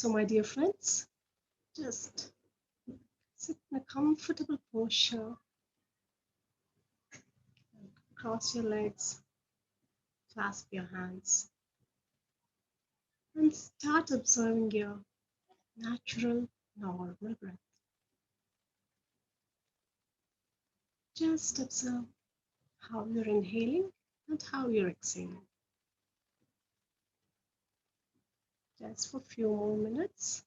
So, my dear friends, just sit in a comfortable posture, cross your legs, clasp your hands, and start observing your natural, normal breath. Just observe how you're inhaling and how you're exhaling. Just for a few more minutes,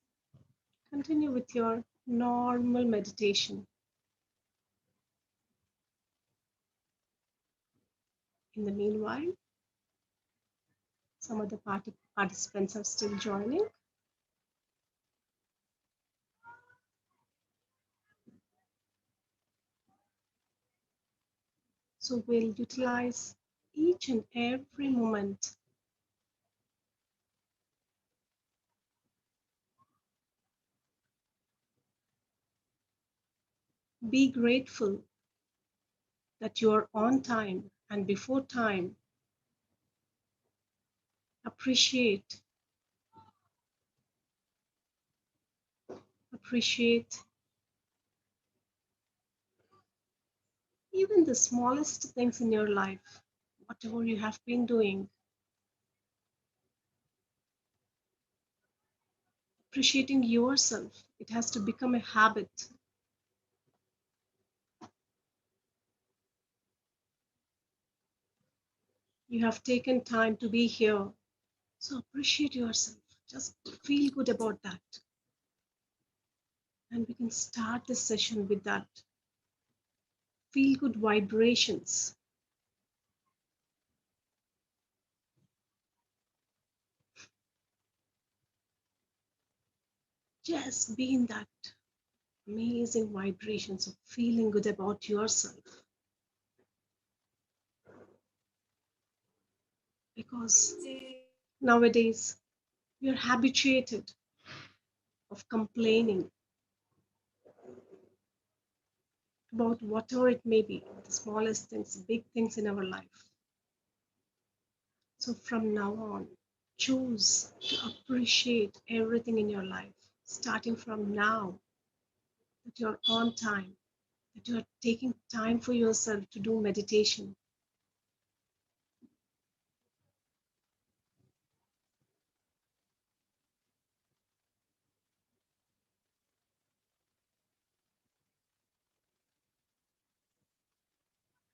continue with your normal meditation. In the meanwhile, some other participants are still joining. So we'll utilize each and every moment. Be grateful that you are on time and before time. Appreciate even the smallest things in your life, whatever you have been doing. Appreciating yourself, it has to become a habit. You have taken time to be here, so appreciate yourself. Just feel good about that. And we can start this session with that. Feel good vibrations. Just be in that amazing vibrations of feeling good about yourself. Because nowadays, we are habituated of complaining about whatever it may be, the smallest things, big things in our life. So from now on, choose to appreciate everything in your life, starting from now, that you're on time, that you're taking time for yourself to do meditation.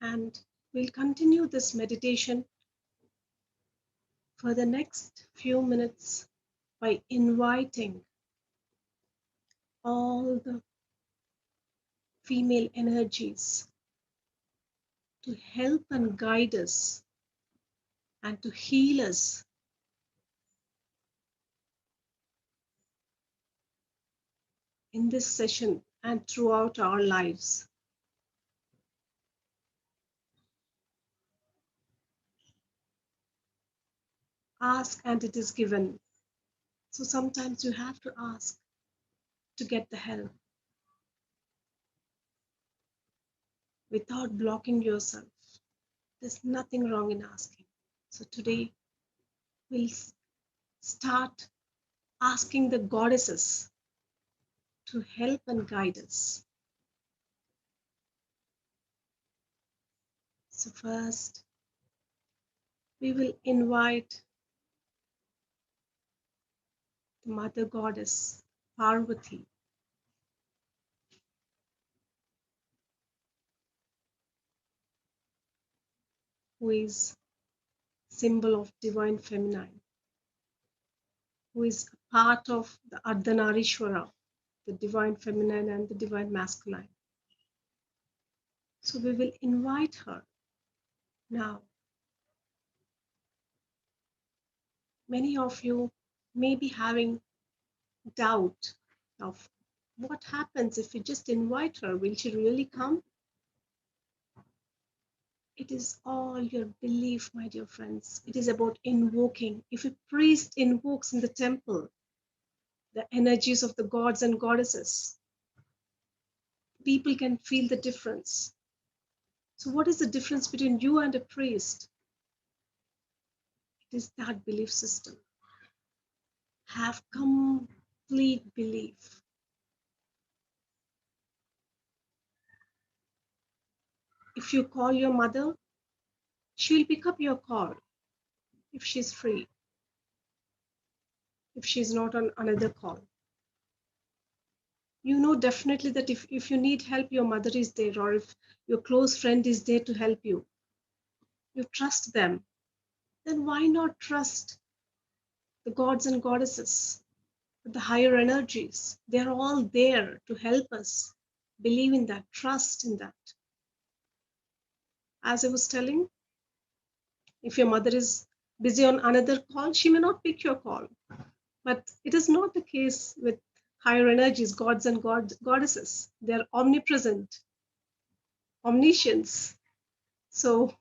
And we'll continue this meditation for the next few minutes by inviting all the female energies to help and guide us and to heal us in this session and throughout our lives. Ask and it is given. So sometimes you have to ask to get the help without blocking yourself. There's nothing wrong in asking. So today we'll start asking the goddesses to help and guide us. So first, we will invite the Mother Goddess Parvati, who is symbol of divine feminine, who is a part of the Ardhanarishwara, the divine feminine and the divine masculine. So we will invite her now. Many of you may be having doubt of what happens if we just invite her. Will she really come? It is all your belief, my dear friends. It is about invoking. If a priest invokes in the temple the energies of the gods and goddesses, people can feel the difference. So what is the difference between you and a priest? It is that belief system. Have come complete belief. If you call your mother, she will pick up your call if she's free, if she's not on another call. You know definitely that if you need help, your mother is there, or if your close friend is there to help you, you trust them. Then why not trust the gods and goddesses, the higher energies? They're all there to help us. Believe in that, trust in that. As I was telling, if your mother is busy on another call, she may not pick your call. But it is not the case with higher energies, gods and goddesses. They're omnipresent, omniscience. So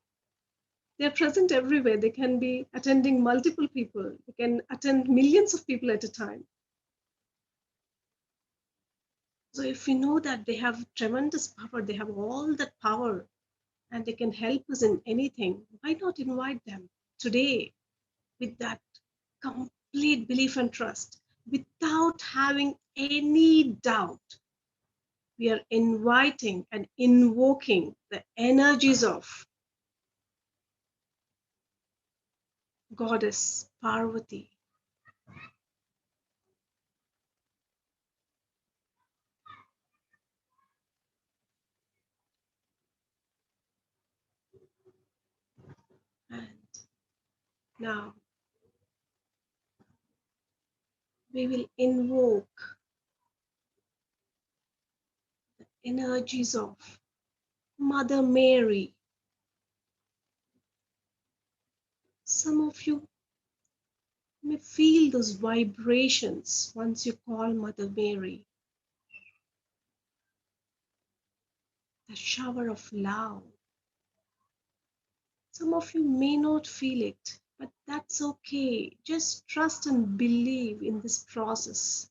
they're present everywhere. They can be attending multiple people. They can attend millions of people at a time. So if we know that they have tremendous power, they have all that power, and they can help us in anything, why not invite them today with that complete belief and trust, without having any doubt? We are inviting and invoking the energies of Goddess Parvati. And now we will invoke energies of Mother Mary. Some of you may feel those vibrations once you call Mother Mary, the shower of love. Some of you may not feel it, but that's okay. Just trust and believe in this process.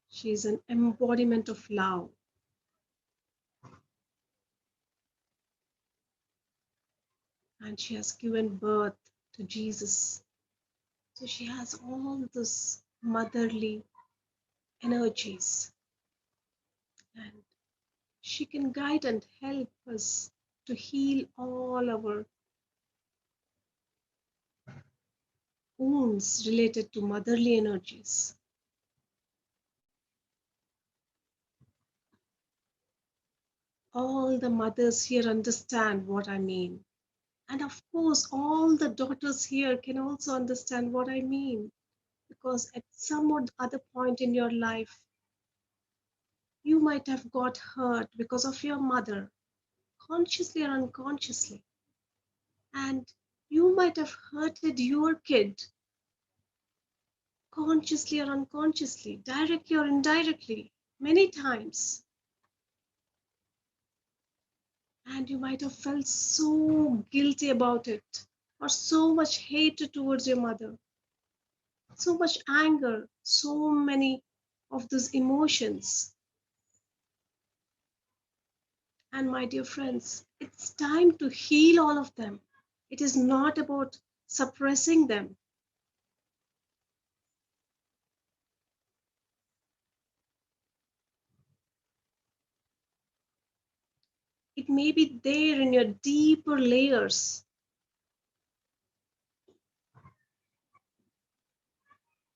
She is an embodiment of love. And she has given birth to Jesus. So she has all those motherly energies, and she can guide and help us to heal all our wounds related to motherly energies. All the mothers here understand what I mean. And of course, all the daughters here can also understand what I mean, because at some or other point in your life, you might have got hurt because of your mother, consciously or unconsciously. And you might have hurted your kid, consciously or unconsciously, directly or indirectly, many times. And you might have felt so guilty about it, or so much hatred towards your mother, so much anger, so many of those emotions. And my dear friends, it's time to heal all of them. It is not about suppressing them. It may be there in your deeper layers.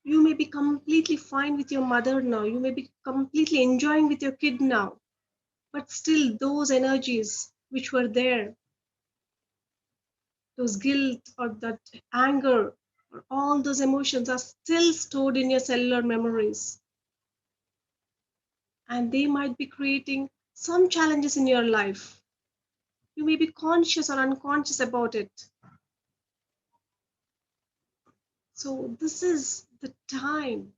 You may be completely fine with your mother now. You may be completely enjoying with your kid now. But still, those energies which were there, those guilt or that anger, or all those emotions are still stored in your cellular memories. And they might be creating some challenges in your life. You may be conscious or unconscious about it. So, this is the time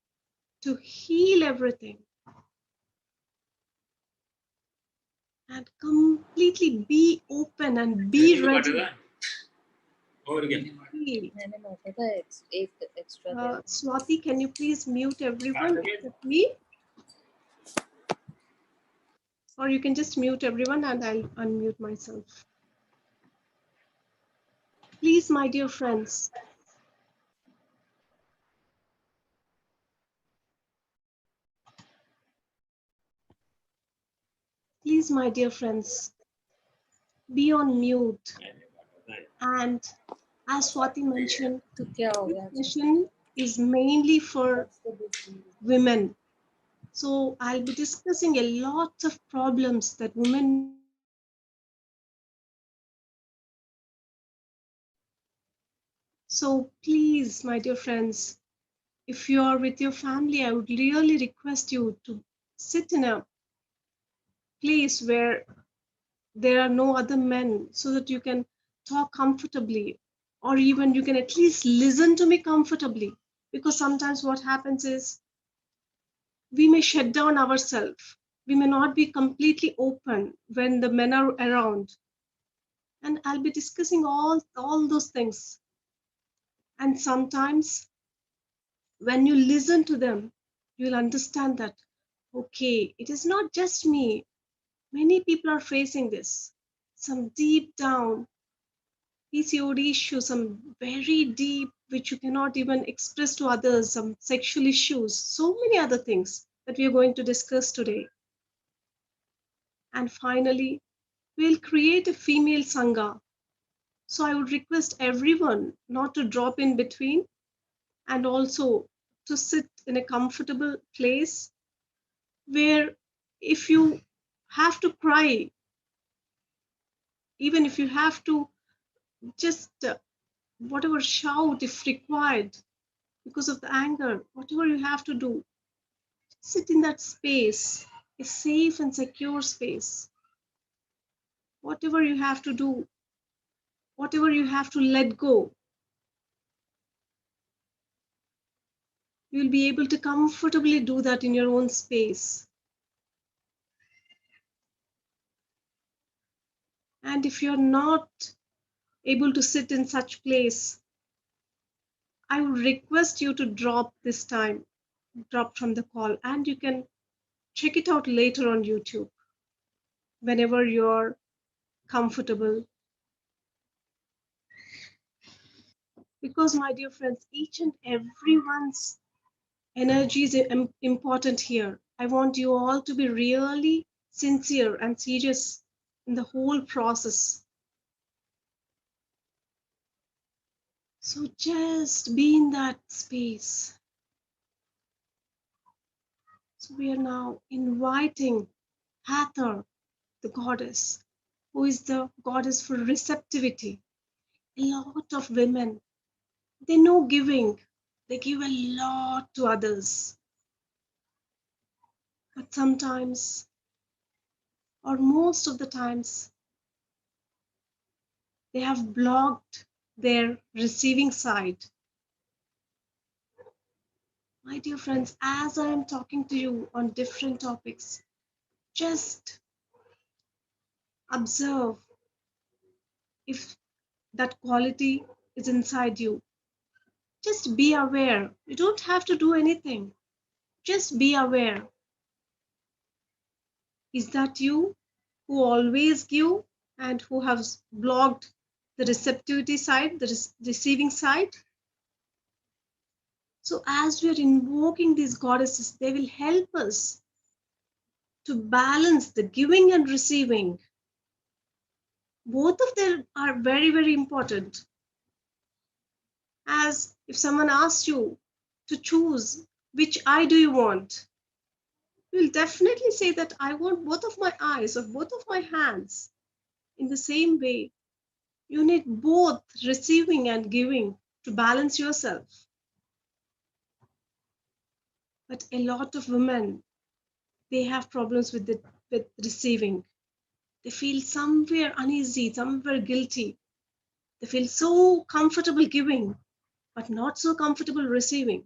to heal everything and completely be open and be ready. Heal. Swati, can you please mute everyone except me? Or you can just mute everyone and I'll unmute myself. Please, my dear friends, please, my dear friends, be on mute. And as Swati mentioned, तो क्या हो this गया session is mainly for women. So I'll be discussing a lot of problems that women face in their life. So please, my dear friends, if you are with your family, I would really request you to sit in a place where there are no other men so that you can talk comfortably, or even you can at least listen to me comfortably. Because sometimes what happens is we may shut down ourselves. We may not be completely open when the men are around. And I'll be discussing all those things. And sometimes when you listen to them, you'll understand that, okay, it is not just me. Many people are facing this. Some deep down PCOD issues, some very deep, which you cannot even express to others, some sexual issues, so many other things that we are going to discuss today. And finally, we'll create a female Sangha. So I would request everyone not to drop in between and also to sit in a comfortable place where if you have to cry, even if you have to just whatever shout if required because of the anger, whatever you have to do, sit in that space, a safe and secure space. Whatever you have to do, whatever you have to let go, you'll be able to comfortably do that in your own space. And if you're not able to sit in such place, I would request you to drop this time, drop from the call, and you can check it out later on YouTube whenever you're comfortable. Because, my dear friends, each and everyone's energy is important here. I want you all to be really sincere and serious in the whole process. So just be in that space. So we are now inviting Hathor, the goddess, who is the goddess for receptivity. A lot of women, they know giving. They give a lot to others. But sometimes, or most of the times, they have blocked their receiving side. My dear friends, as I am talking to you on different topics, just observe if that quality is inside you. Just be aware. You don't have to do anything. Just be aware. Is that you who always give and who has blocked the receptivity side, the receiving side? So, as we are invoking these goddesses, they will help us to balance the giving and receiving. Both of them are very, very important. As if someone asks you to choose which eye do you want, you will definitely say that I want both of my eyes or both of my hands. In the same way, you need both receiving and giving to balance yourself. But a lot of women, they have problems with receiving. They feel somewhere uneasy, somewhere guilty. They feel so comfortable giving, but not so comfortable receiving.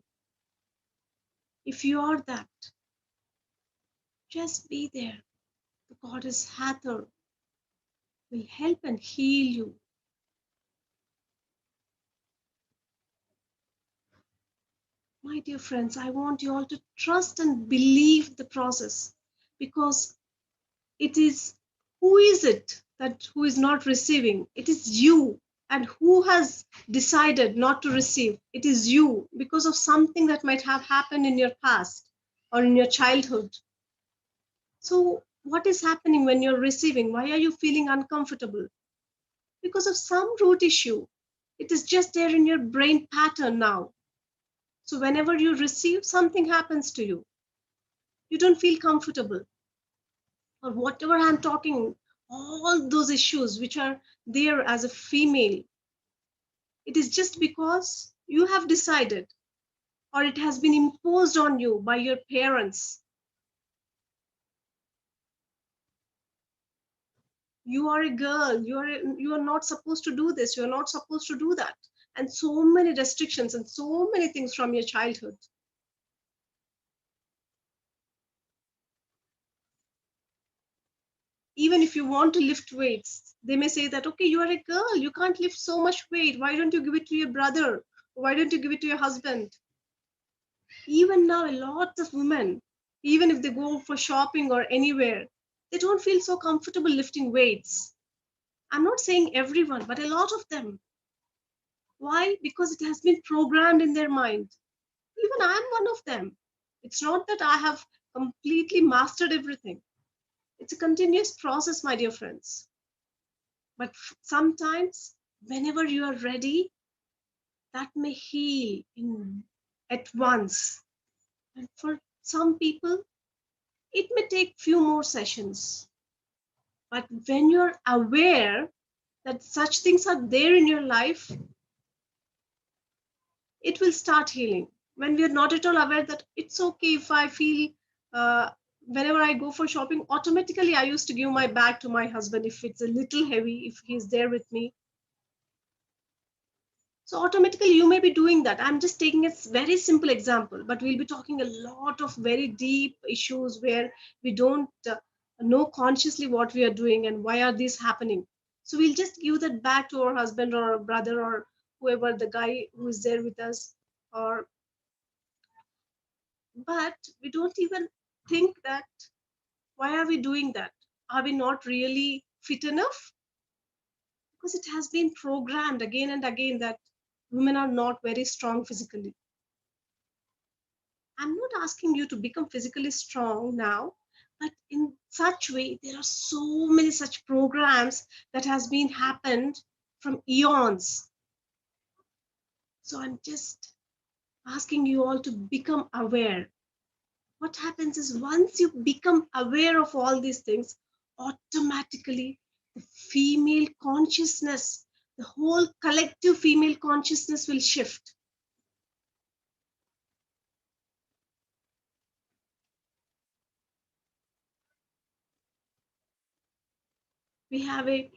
If you are that, just be there. The goddess Hathor will help and heal you. My dear friends, I want you all to trust and believe the process because It is, who is it that who is not receiving? It is you. And who has decided not to receive? It is you, because of something that might have happened in your past or in your childhood. So what is happening when you're receiving? Why are you feeling uncomfortable? Because of some root issue. It is just there in your brain pattern now. So whenever you receive, something happens to you. You don't feel comfortable. Or whatever I'm talking, all those issues which are there as a female, it is just because you have decided, or it has been imposed on you by your parents. You are a girl, you are not supposed to do this, you are not supposed to do that, and so many restrictions and so many things from your childhood. Even if you want to lift weights, they may say that, okay, you are a girl, you can't lift so much weight, why don't you give it to your brother, why don't you give it to your husband? Even now, a lot of women, even if they go for shopping or anywhere, they don't feel so comfortable lifting weights. I'm not saying everyone, but a lot of them. Why? Because it has been programmed in their mind. Even I'm one of them. It's not that I have completely mastered everything. It's a continuous process, my dear friends. But sometimes, whenever you are ready, that may heal in at once. And for some people, it may take few more sessions. But when you're aware that such things are there in your life, it will start healing. When we are not at all aware that it's okay if I feel, uh, whenever I go for shopping, automatically I used to give my bag to my husband if it's a little heavy, if he's there with me. So automatically you may be doing that. I'm just taking a very simple example, but we'll be talking a lot of very deep issues where we don't know consciously what we are doing and why are these happening. So we'll just give that back to our husband or our brother or whoever, the guy who is there with us. Or but we don't even think that, why are we doing that? Are we not really fit enough? Because it has been programmed again and again that women are not very strong physically. I'm not asking you to become physically strong now, but in such way, there are so many such programs that has been happened from eons. So I'm just asking you all to become aware. What happens is once you become aware of all these things, automatically the female consciousness, the whole collective female consciousness will shift. We have a,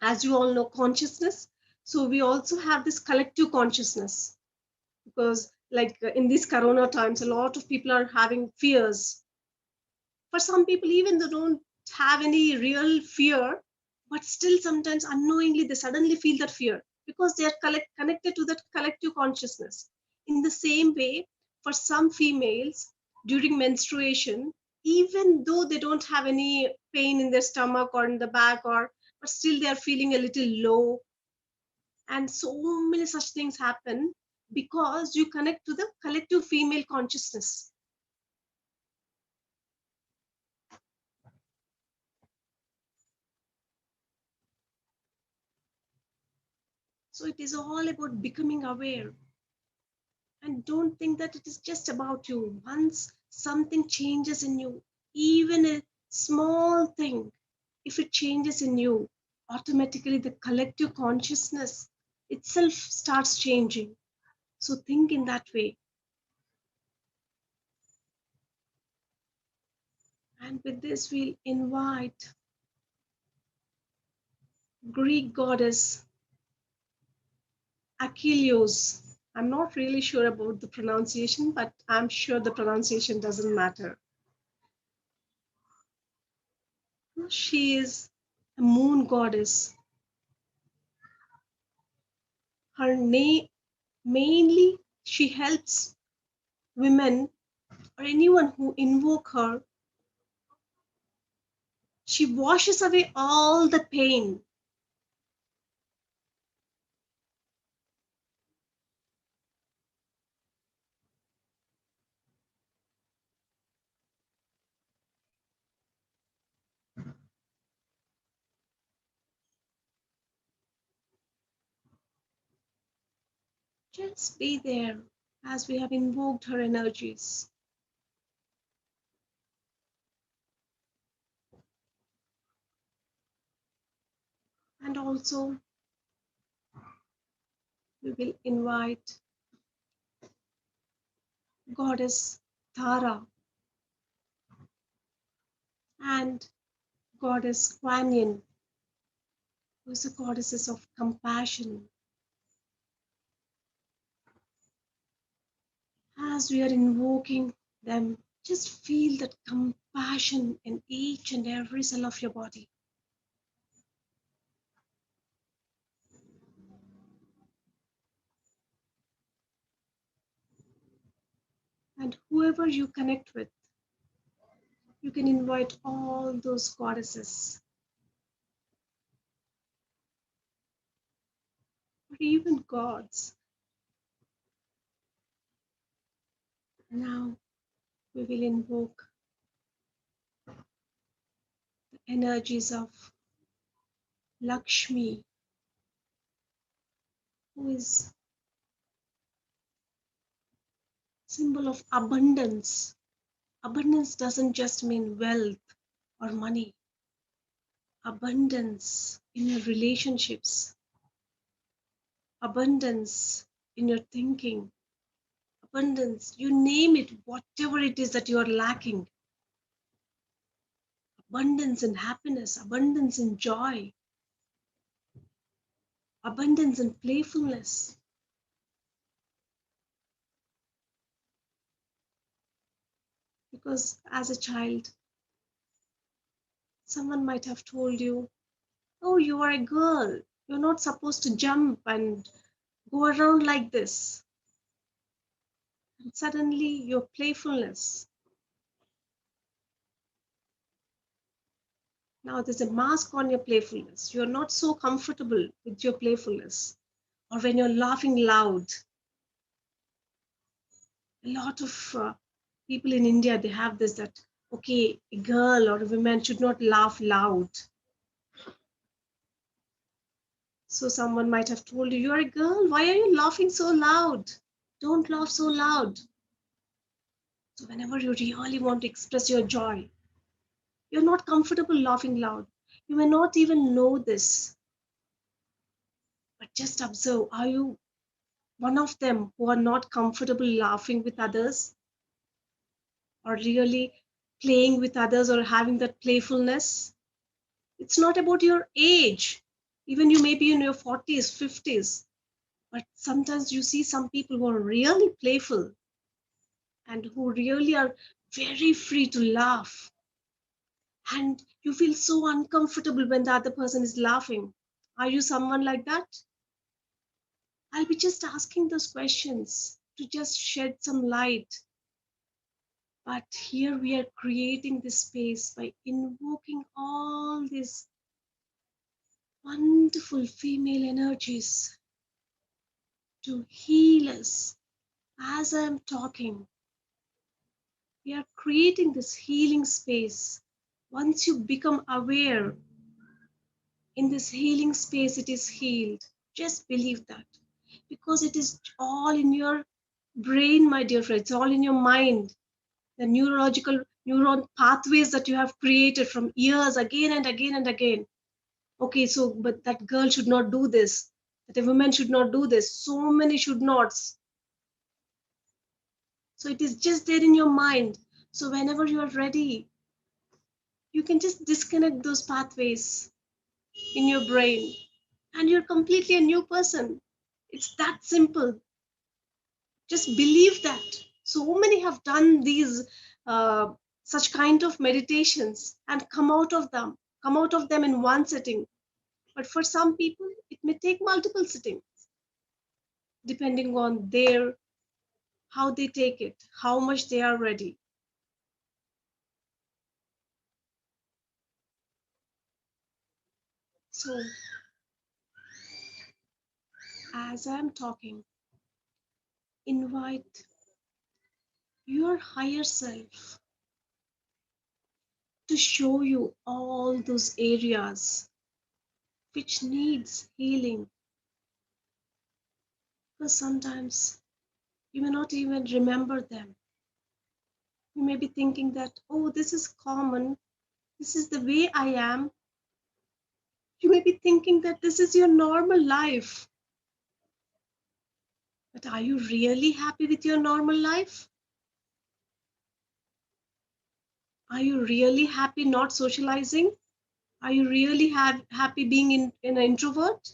as you all know, consciousness. So we also have this collective consciousness, because like in these corona times, a lot of people are having fears. For some people, even they don't have any real fear, but still sometimes unknowingly they suddenly feel that fear because they are connected to that collective consciousness. In the same way, for some females during menstruation, even though they don't have any pain in their stomach or in the back, or but still they are feeling a little low, and so many such things happen because you connect to the collective female consciousness. So it is all about becoming aware. And don't think that it is just about you. Once something changes in you, even a small thing, if it changes in you, automatically the collective consciousness itself starts changing. So think in that way. And with this, we'll invite Greek goddess Achilles. I'm not really sure about the pronunciation, but I'm sure the pronunciation doesn't matter. She is a moon goddess. Her name, mainly, she helps women or anyone who invoke her She washes away all the pain. Just be there as we have invoked her energies. And also, we will invite Goddess Tara and Goddess Kuan Yin, who is a goddess of compassion. As we are invoking them, just feel that compassion in each and every cell of your body. And whoever you connect with, you can invite all those goddesses, or even gods. Now we will invoke the energies of Lakshmi, who is symbol of abundance. Abundance doesn't just mean wealth or money. Abundance in your relationships, abundance in your thinking, abundance, you name it, whatever it is that you are lacking, abundance in happiness, abundance in joy, abundance in playfulness. Because as a child, someone might have told you, oh, you are a girl, you're not supposed to jump and go around like this. And suddenly, your playfulness. Now, there's a mask on your playfulness. You're not so comfortable with your playfulness. Or when you're laughing loud, a lot of people in India, they have this that, okay, a girl or a woman should not laugh loud. So someone might have told you, you're a girl, why are you laughing so loud? Don't laugh so loud. So whenever you really want to express your joy, you're not comfortable laughing loud. You may not even know this, but just observe, are you one of them who are not comfortable laughing with others, or really playing with others, or having that playfulness? It's not about your age. Even you may be in your 40s, 50s, but sometimes you see some people who are really playful and who really are very free to laugh. And you feel so uncomfortable when the other person is laughing. Are you someone like that? I'll be just asking those questions to just shed some light. But here we are creating this space by invoking all these wonderful female energies to heal us. As I'm talking, we are creating this healing space. Once you become aware in this healing space, it is healed. Just believe that. Because it is all in your brain, my dear friends, it's all in your mind. The neurological neuron pathways that you have created from years again and again and again. Okay, so, but that girl should not do this, that a woman should not do this. So many should nots. So it is just there in your mind. So whenever you are ready, you can just disconnect those pathways in your brain and you're completely a new person. It's that simple. Just believe that. So many have done these such kind of meditations and come out of them in one sitting. But for some people, it may take multiple sittings, depending on their how they take it, how much they are ready. So, as I'm talking, invite your higher self to show you all those areas which needs healing, because sometimes you may not even remember them. You may be thinking that, oh, this is common, this is the way I am. You may be thinking that this is your normal life. But are you really happy with your normal life? Are you really happy not socializing? Are you really happy being in an introvert?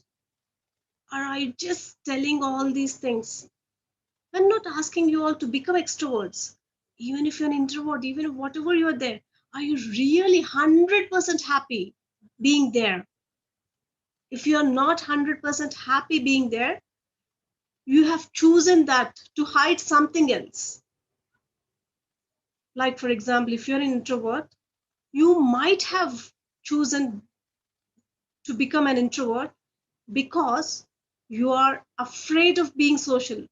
Or are you just telling all these things? I'm not asking you all to become extroverts. Even if you're an introvert, even if whatever you're there, are you really 100% happy being there? If you're not 100% happy being there, you have chosen that to hide something else. Like, for example, if you're an introvert, you might have chosen to become an introvert because you are afraid of being social.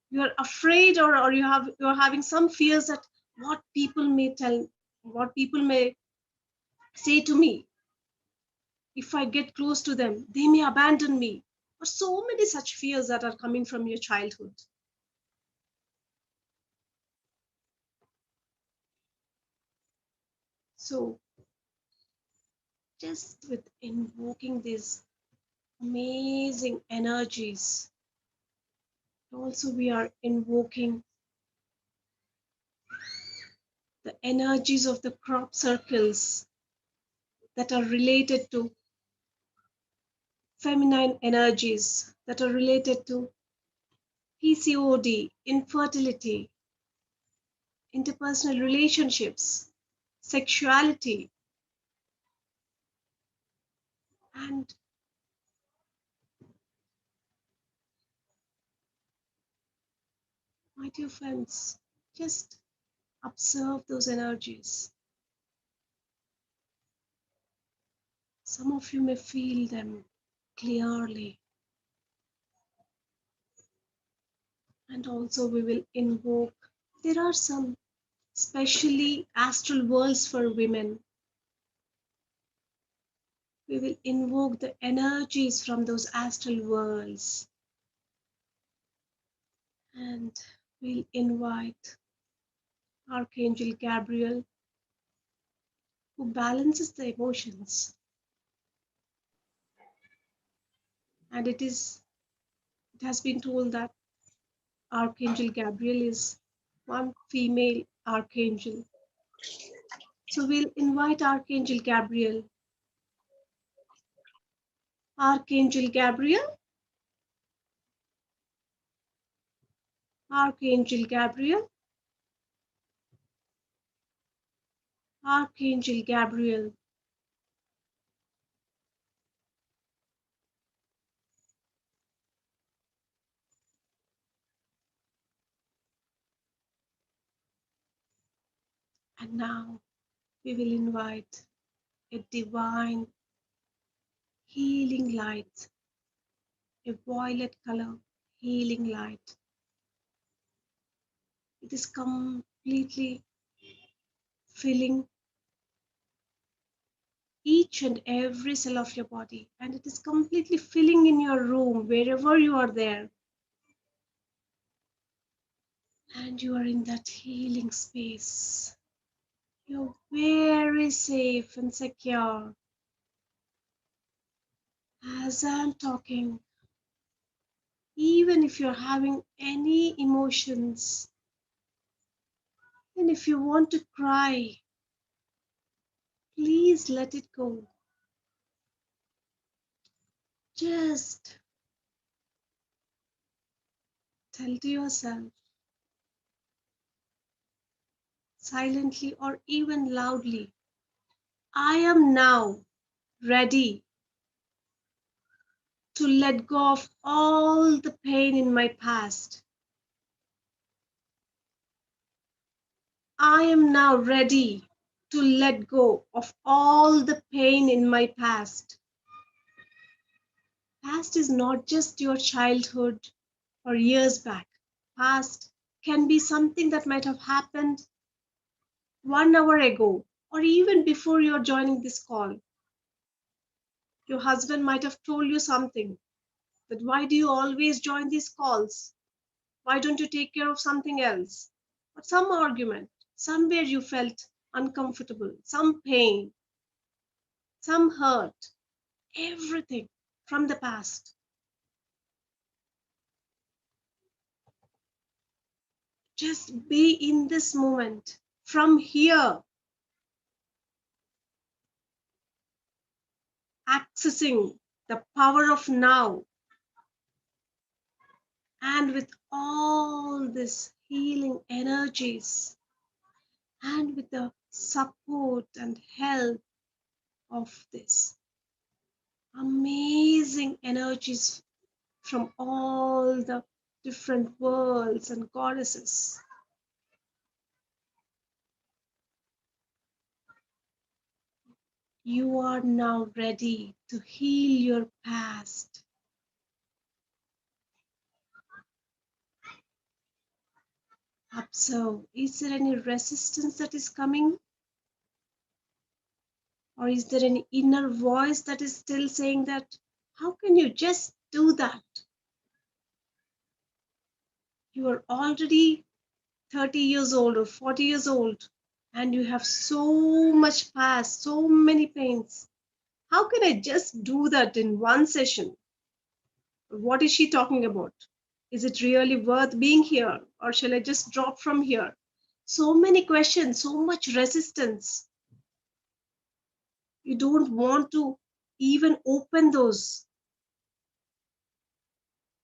You're afraid, or you're having some fears that what people may tell, what people may say to me. If I get close to them, they may abandon me. Or so many such fears that are coming from your childhood. So just with invoking these amazing energies, also we are invoking the energies of the crop circles that are related to feminine energies, that are related to PCOD, infertility, interpersonal relationships, sexuality, and my dear friends, just observe those energies. Some of you may feel them clearly, and also we will invoke. There are some specially astral worlds for women. We will invoke the energies from those astral worlds, and we'll invite Archangel Gabriel, who balances the emotions. And it has been told that Archangel Gabriel is one female archangel. So we'll invite Archangel Gabriel. Archangel Gabriel, Archangel Gabriel, Archangel Gabriel. And now we will invite a divine healing light, a violet color healing light. It is completely filling each and every cell of your body, and it is completely filling in your room wherever you are there. And you are in that healing space. You're very safe and secure. As I'm talking, even if you're having any emotions, and if you want to cry, please let it go. Just tell to yourself, silently or even loudly, I am now ready to let go of all the pain in my past. I am now ready to let go of all the pain in my past. Past is not just your childhood or years back. Past can be something that might have happened 1 hour ago or even before you're joining this call. Your husband might have told you something, that why do you always join these calls? Why don't you take care of something else? Or some argument, somewhere you felt uncomfortable, some pain, some hurt, everything from the past. Just be in this moment from here, accessing the power of now, and with all this healing energies and with the support and help of this amazing energies from all the different worlds and goddesses. You are now ready to heal your past. Observe, is there any resistance that is coming? Or is there any inner voice that is still saying that, how can you just do that? You are already 30 years old or 40 years old and you have so much past, so many pains. How can I just do that in one session? What is she talking about? Is it really worth being here or shall I just drop from here? So many questions, so much resistance. You don't want to even open those.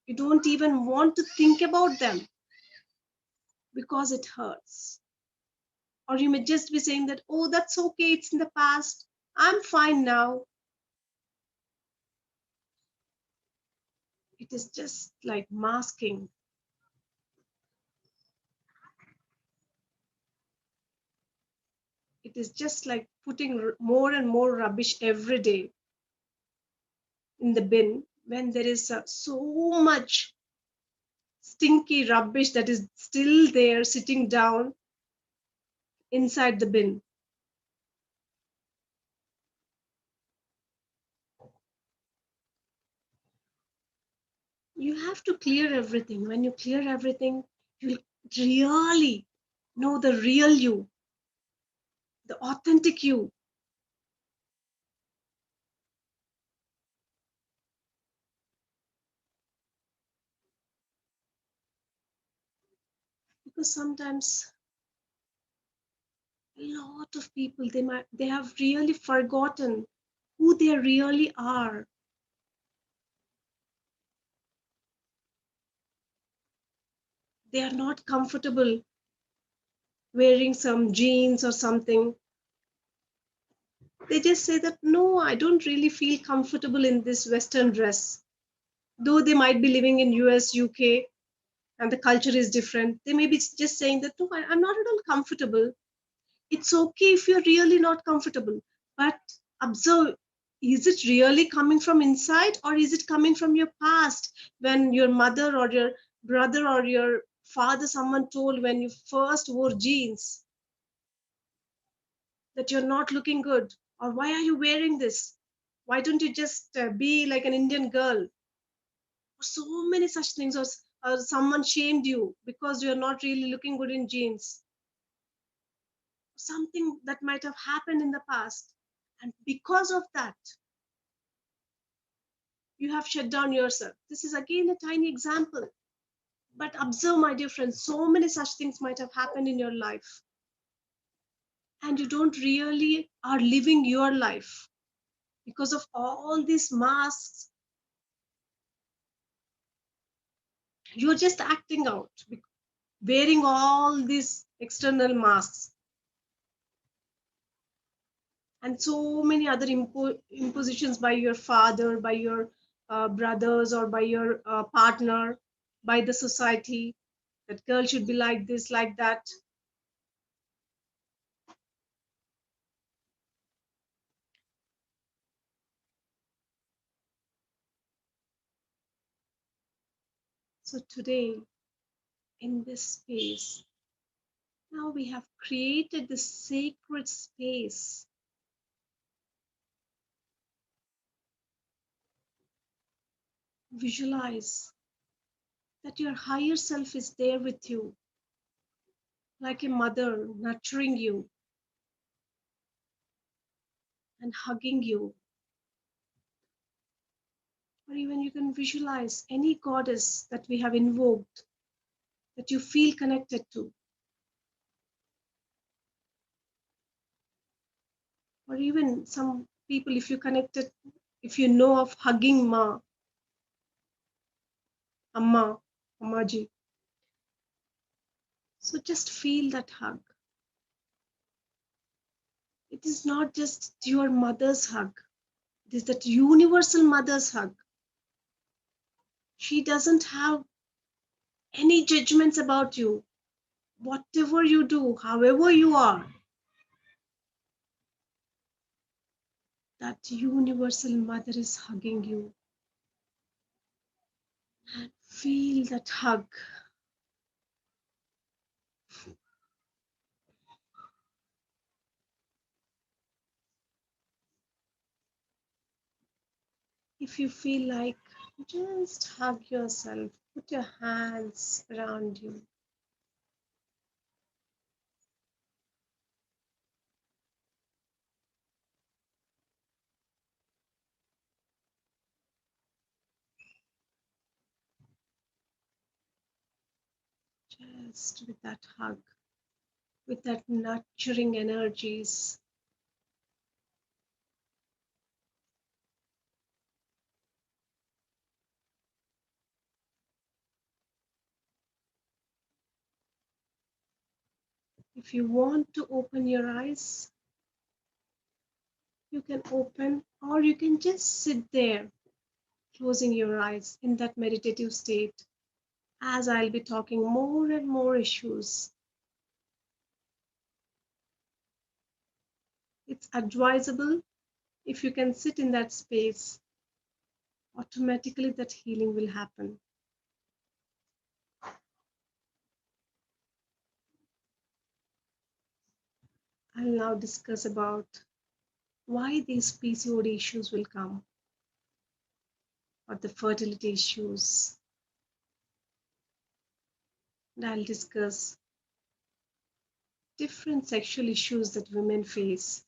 You don't even want to think about them because it hurts. Or you may just be saying that, oh, that's okay, it's in the past. I'm fine now. It is just like masking. It is just like putting more and more rubbish every day in the bin when there is so much stinky rubbish that is still there sitting down inside the bin. You have to clear everything. When you clear everything, you really know the real you, the authentic you. Because sometimes a lot of people they have really forgotten who they really are. They are not comfortable wearing some jeans or something. They just say that, no, I don't really feel comfortable in this Western dress. Though they might be living in US, UK, and the culture is different. They may be just saying that, no, I'm not at all comfortable. It's okay if you're really not comfortable. But observe, is it really coming from inside or is it coming from your past when your mother or your brother or your father, someone told when you first wore jeans that you're not looking good, or why are you wearing this, why don't you just be like an Indian girl, so many such things, or someone shamed you because you're not really looking good in jeans, something that might have happened in the past, and because of that you have shut down yourself. This is again a tiny example, but observe, my dear friends, so many such things might have happened in your life and you don't really are living your life because of all these masks. You're just acting out, wearing all these external masks and so many other impositions by your father, by your brothers, or by your partner, by the society, that girl should be like this, like that. So today, in this space, now we have created this sacred space. Visualize that your higher self is there with you, like a mother nurturing you and hugging you. Or even you can visualize any goddess that we have invoked that you feel connected to. Or even some people, if you know of hugging Ma, Amma, Ammaji. So just feel that hug. It is not just your mother's hug. It is that universal mother's hug. She doesn't have any judgments about you. Whatever you do, however you are, that universal mother is hugging you. And feel that hug. If you feel like, just hug yourself, put your hands around you. Just with that hug, with that nurturing energies. If you want to open your eyes, you can open, or you can just sit there, closing your eyes in that meditative state, as I'll be talking more and more issues. It's advisable if you can sit in that space, automatically that healing will happen. I'll now discuss about why these PCOD issues will come, or the fertility issues. And I'll discuss different sexual issues that women face.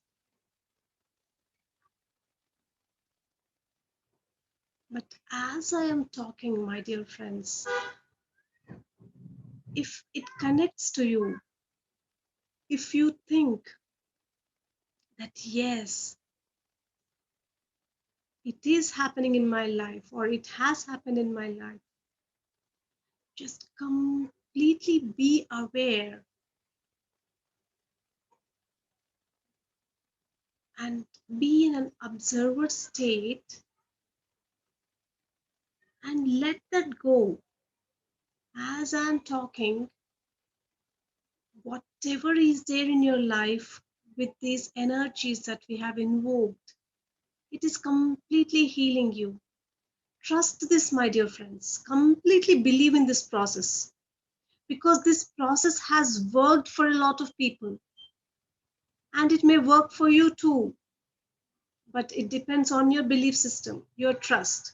But as I am talking, my dear friends, if it connects to you, if you think that yes, it is happening in my life or it has happened in my life, just completely be aware and be in an observer state and let that go. As I'm talking, whatever is there in your life with these energies that we have invoked, it is completely healing you. Trust this, my dear friends. Completely believe in this process because this process has worked for a lot of people and it may work for you too. But it depends on your belief system, your trust.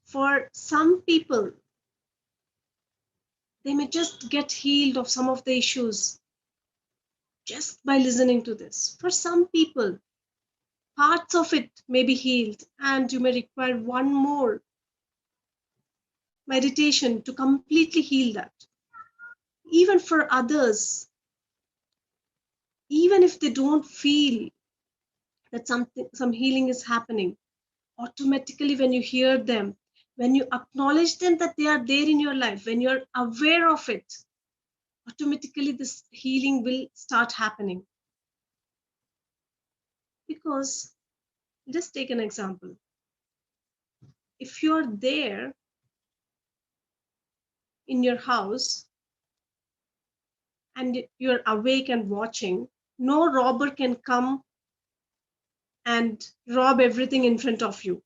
For some people, they may just get healed of some of the issues just by listening to this. For some people, parts of it may be healed and you may require one more meditation to completely heal that. Even for others, even if they don't feel that some healing is happening, automatically when you hear them, when you acknowledge them that they are there in your life, when you're aware of it, automatically this healing will start happening. Because just take an example. If you're there in your house and you're awake and watching, no robber can come and rob everything in front of you.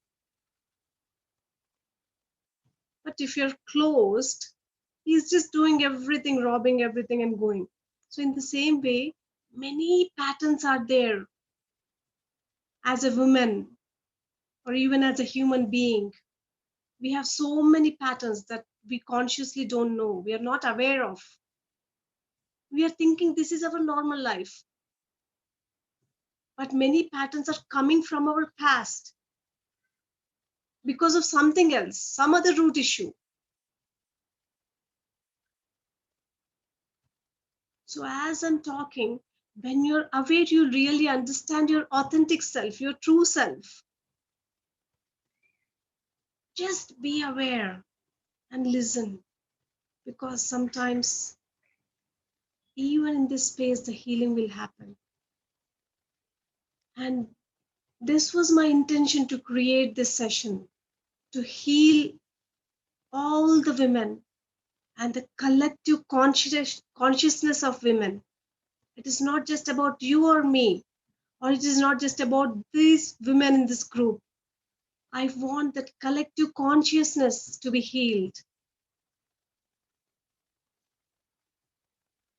But if you're closed, he's just doing everything, robbing everything and going. So in the same way, many patterns are there as a woman or even as a human being. We have so many patterns that we consciously don't know, we are not aware of. We are thinking this is our normal life, but many patterns are coming from our past because of something else, some other root issue. So as I'm talking, when you're aware, you really understand your authentic self, your true self. Just be aware and listen, because sometimes even in this space the healing will happen. And this was my intention to create this session, to heal all the women and the collective consciousness of women. It is not just about you or me, or it is not just about these women in this group. I want that collective consciousness to be healed.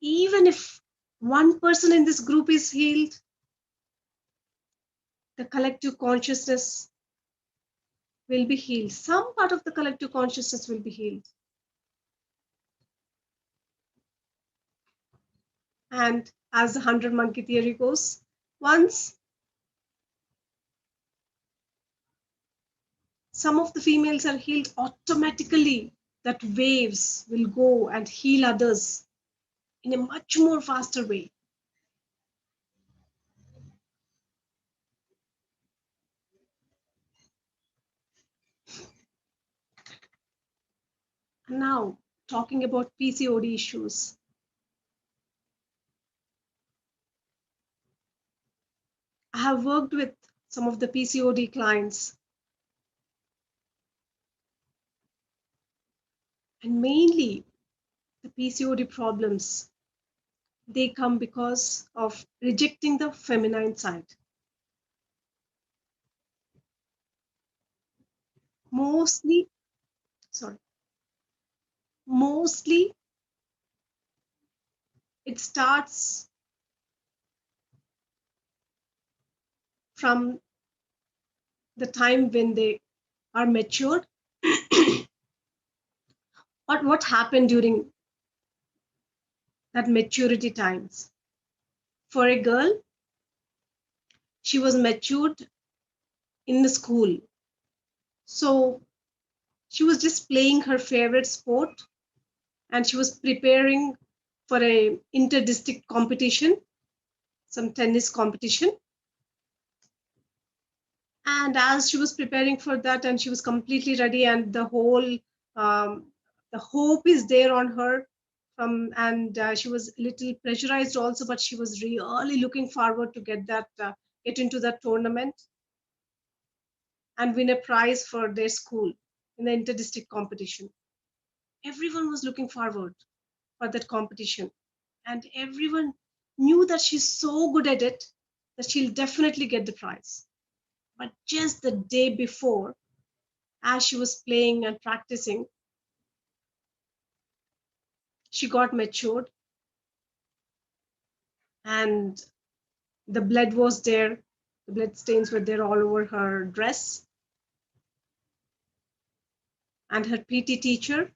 Even if one person in this group is healed, the collective consciousness will be healed. Some part of the collective consciousness will be healed. And as the 100 monkey theory goes, once some of the females are healed, automatically that waves will go and heal others in a much more faster way. Now, talking about PCOD issues. I have worked with some of the PCOD clients, and mainly the PCOD problems, they come because of rejecting the feminine side. Mostly, sorry, mostly it starts from the time when they are matured. What happened during that maturity times. For a girl, she was matured in the school. So she was just playing her favorite sport, and she was preparing for a inter-district competition, some tennis competition. And as she was preparing for that, and she was completely ready, and um, the hope is there on her, and she was a little pressurized also, but she was really looking forward to get into that tournament and win a prize for their school in the inter-district competition. Everyone was looking forward for that competition, and everyone knew that she's so good at it that she'll definitely get the prize. But just the day before, as she was playing and practicing, she got matured, and the blood was there. The blood stains were there all over her dress. And her PT teacher,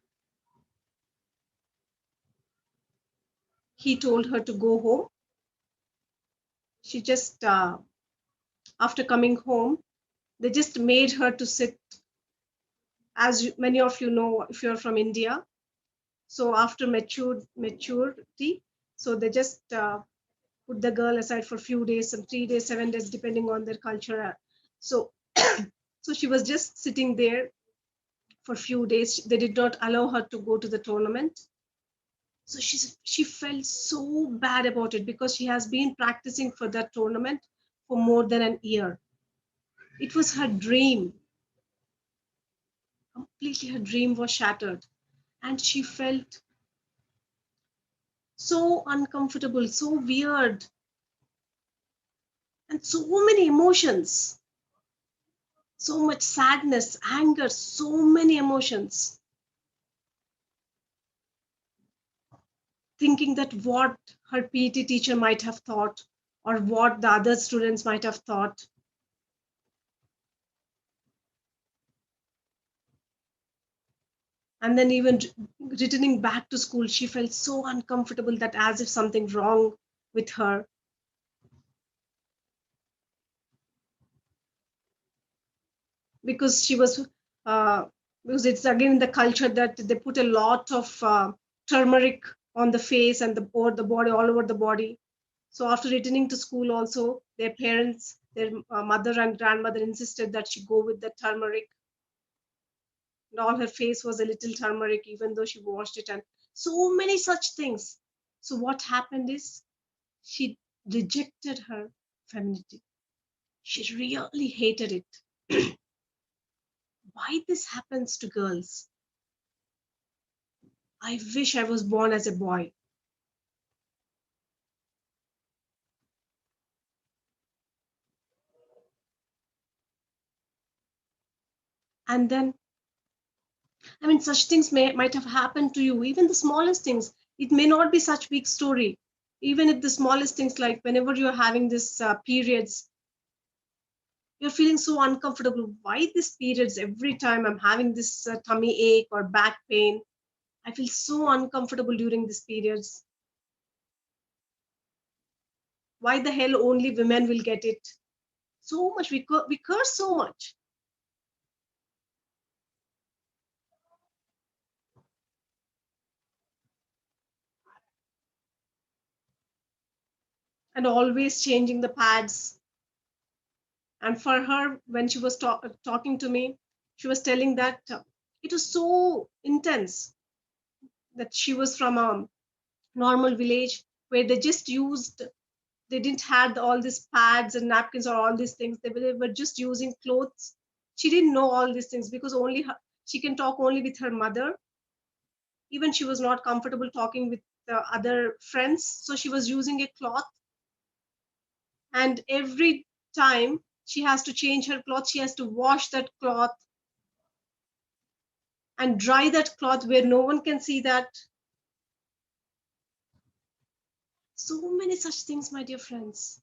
he told her to go home. She just, after coming home, they just made her to sit, as many of you know, if you're from India. So after maturity, so they just put the girl aside for a few days, some 3 days, 7 days, depending on their culture. So, so she was just sitting there for a few days. They did not allow her to go to the tournament. So she felt so bad about it, because she has been practicing for that tournament for more than an year. It was her dream. Completely her dream was shattered. And she felt so uncomfortable, so weird, and so many emotions, so much sadness, anger, so many emotions. thinking that what her PT teacher might have thought or what the other students might have thought. And then even returning back to school, she felt so uncomfortable, that as if something wrong with her. Because she was, because it's again in the culture that they put a lot of turmeric on the face and the body, all over the body. So after returning to school also, their parents, their mother and grandmother insisted that she go with the turmeric, and all her face was a little turmeric even though she washed it, and so many such things. So what happened is she rejected her femininity. She really hated it. Why this happens to girls? I wish I was born as a boy. And then, I mean, such things might have happened to you, even the smallest things. It may not be such big story. Even if the smallest things, like whenever you're having this periods, you're feeling so uncomfortable. Why these periods? Every time I'm having this tummy ache or back pain, I feel so uncomfortable during these periods. Why the hell only women will get it? So much, we curse so much. And always changing the pads. And for her, when she was talking to me, she was telling that it was so intense, that she was from a normal village where they just used, they didn't had all these pads and napkins or all these things. They were just using clothes. She didn't know all these things because only her, she can talk only with her mother. Even she was not comfortable talking with the other friends, so she was using a cloth. And every time she has to change her cloth, she has to wash that cloth and dry that cloth where no one can see that. So many such things, my dear friends.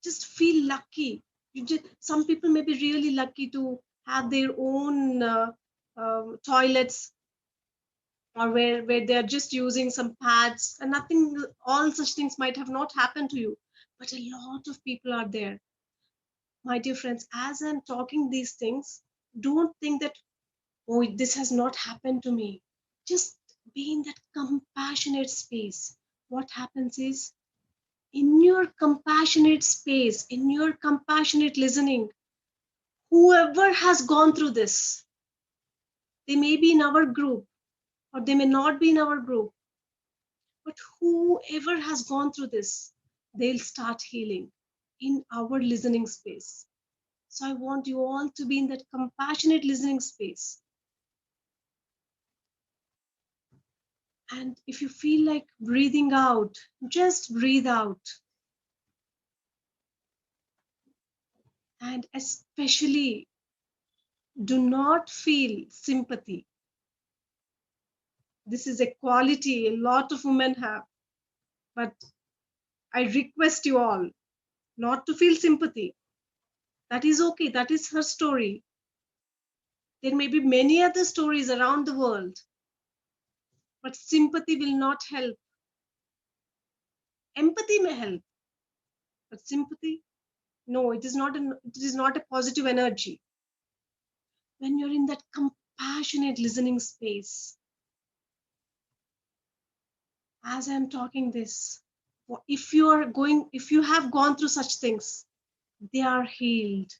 Just feel lucky. Some people may be really lucky to have their own toilets, or where they're just using some pads and nothing, all such things might have not happened to you. But a lot of people are there. My dear friends, as I'm talking these things, don't think that, oh, this has not happened to me. Just be in that compassionate space. What happens is, in your compassionate space, in your compassionate listening, whoever has gone through this, they may be in our group or they may not be in our group, but whoever has gone through this, they'll start healing in our listening space. So I want you all to be in that compassionate listening space. And if you feel like breathing out, just breathe out. And especially, do not feel sympathy. This is a quality a lot of women have. But I request you all not to feel sympathy. That is okay. That is her story. There may be many other stories around the world, but sympathy will not help. Empathy may help, but sympathy, no, it is not a positive energy. When you're in that compassionate listening space, as I'm talking this, if you have gone through such things, they are healed.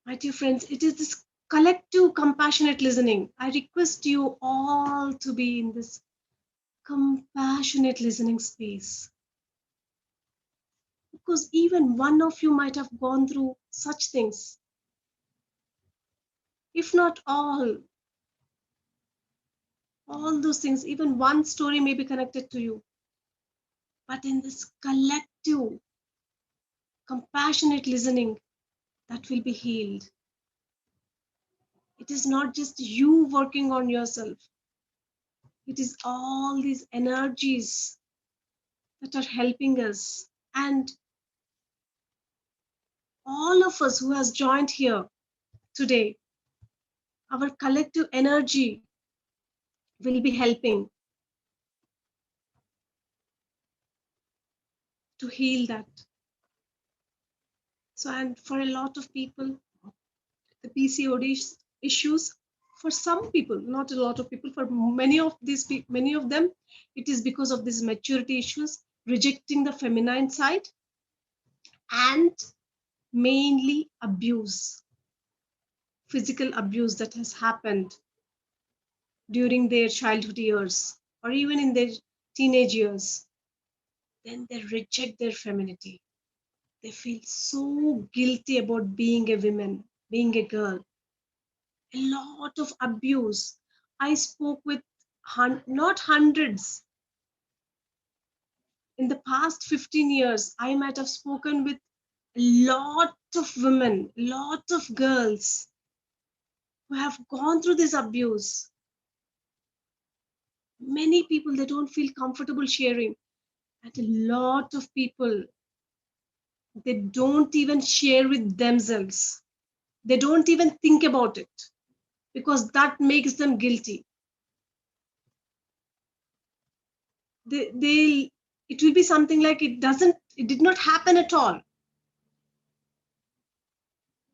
My dear friends, it is this collective compassionate listening. I request you all to be in this compassionate listening space. Because even one of you might have gone through such things. If not all those things, even one story may be connected to you. But in this collective compassionate listening, that will be healed. It is not just you working on yourself. It is all these energies that are helping us. And all of us who has joined here today, our collective energy will be helping to heal that. So, and for a lot of people, the PCOD issues, for some people, not a lot of people, for many of these, many of them, it is because of these maturity issues, rejecting the feminine side, and mainly abuse, physical abuse that has happened during their childhood years or even in their teenage years. Then they reject their femininity. They feel so guilty about being a woman, being a girl. A lot of abuse. I spoke with not hundreds. In the past 15 years, I might have spoken with a lot of women, a lot of girls who have gone through this abuse. Many people, they don't feel comfortable sharing. And a lot of people, they don't even share with themselves. They don't even think about it because that makes them guilty. They it will be something like it did not happen at all.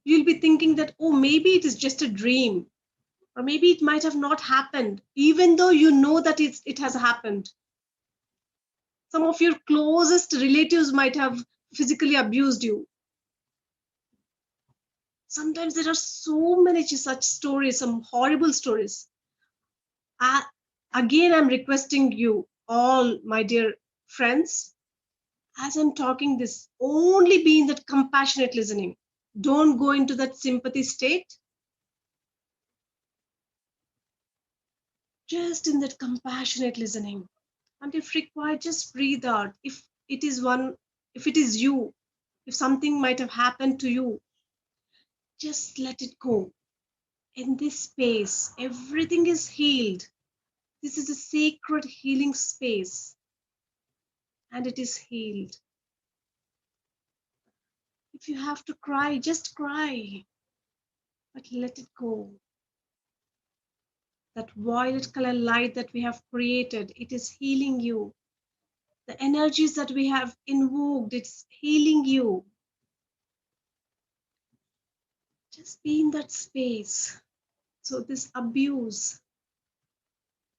You'll be thinking that, oh, maybe it is just a dream, or maybe it might have not happened, even though you know that it has happened. Some of your closest relatives might have physically abused you. Sometimes there are so many such stories, some horrible stories. I, Again, I'm requesting you all, my dear friends, as I'm talking this, only be in that compassionate listening. Don't go into that sympathy state. Just in that compassionate listening. And if required, just breathe out. It is one, if it is you, if something might have happened to you, just let it go. In this space, everything is healed. This is a sacred healing space, and it is healed. If you have to cry, just cry, but let it go. That violet color light that we have created, it is healing you. The energies that we have invoked, it's healing you. Just be in that space. So this abuse,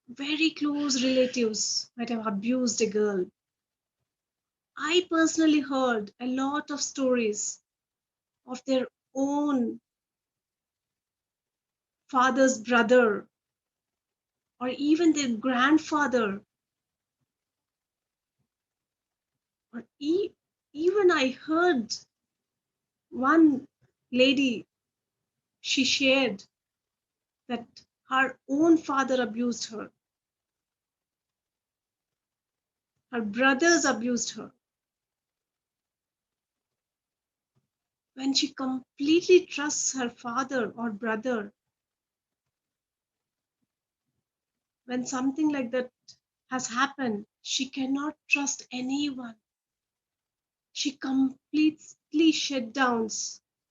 very close relatives might have abused a girl. I personally heard a lot of stories of their own father's brother or even their grandfather, or even I heard one lady, she shared that her own father abused her, her brothers abused her. When she completely trusts her father or brother, when something like that has happened, she cannot trust anyone. She completely shut down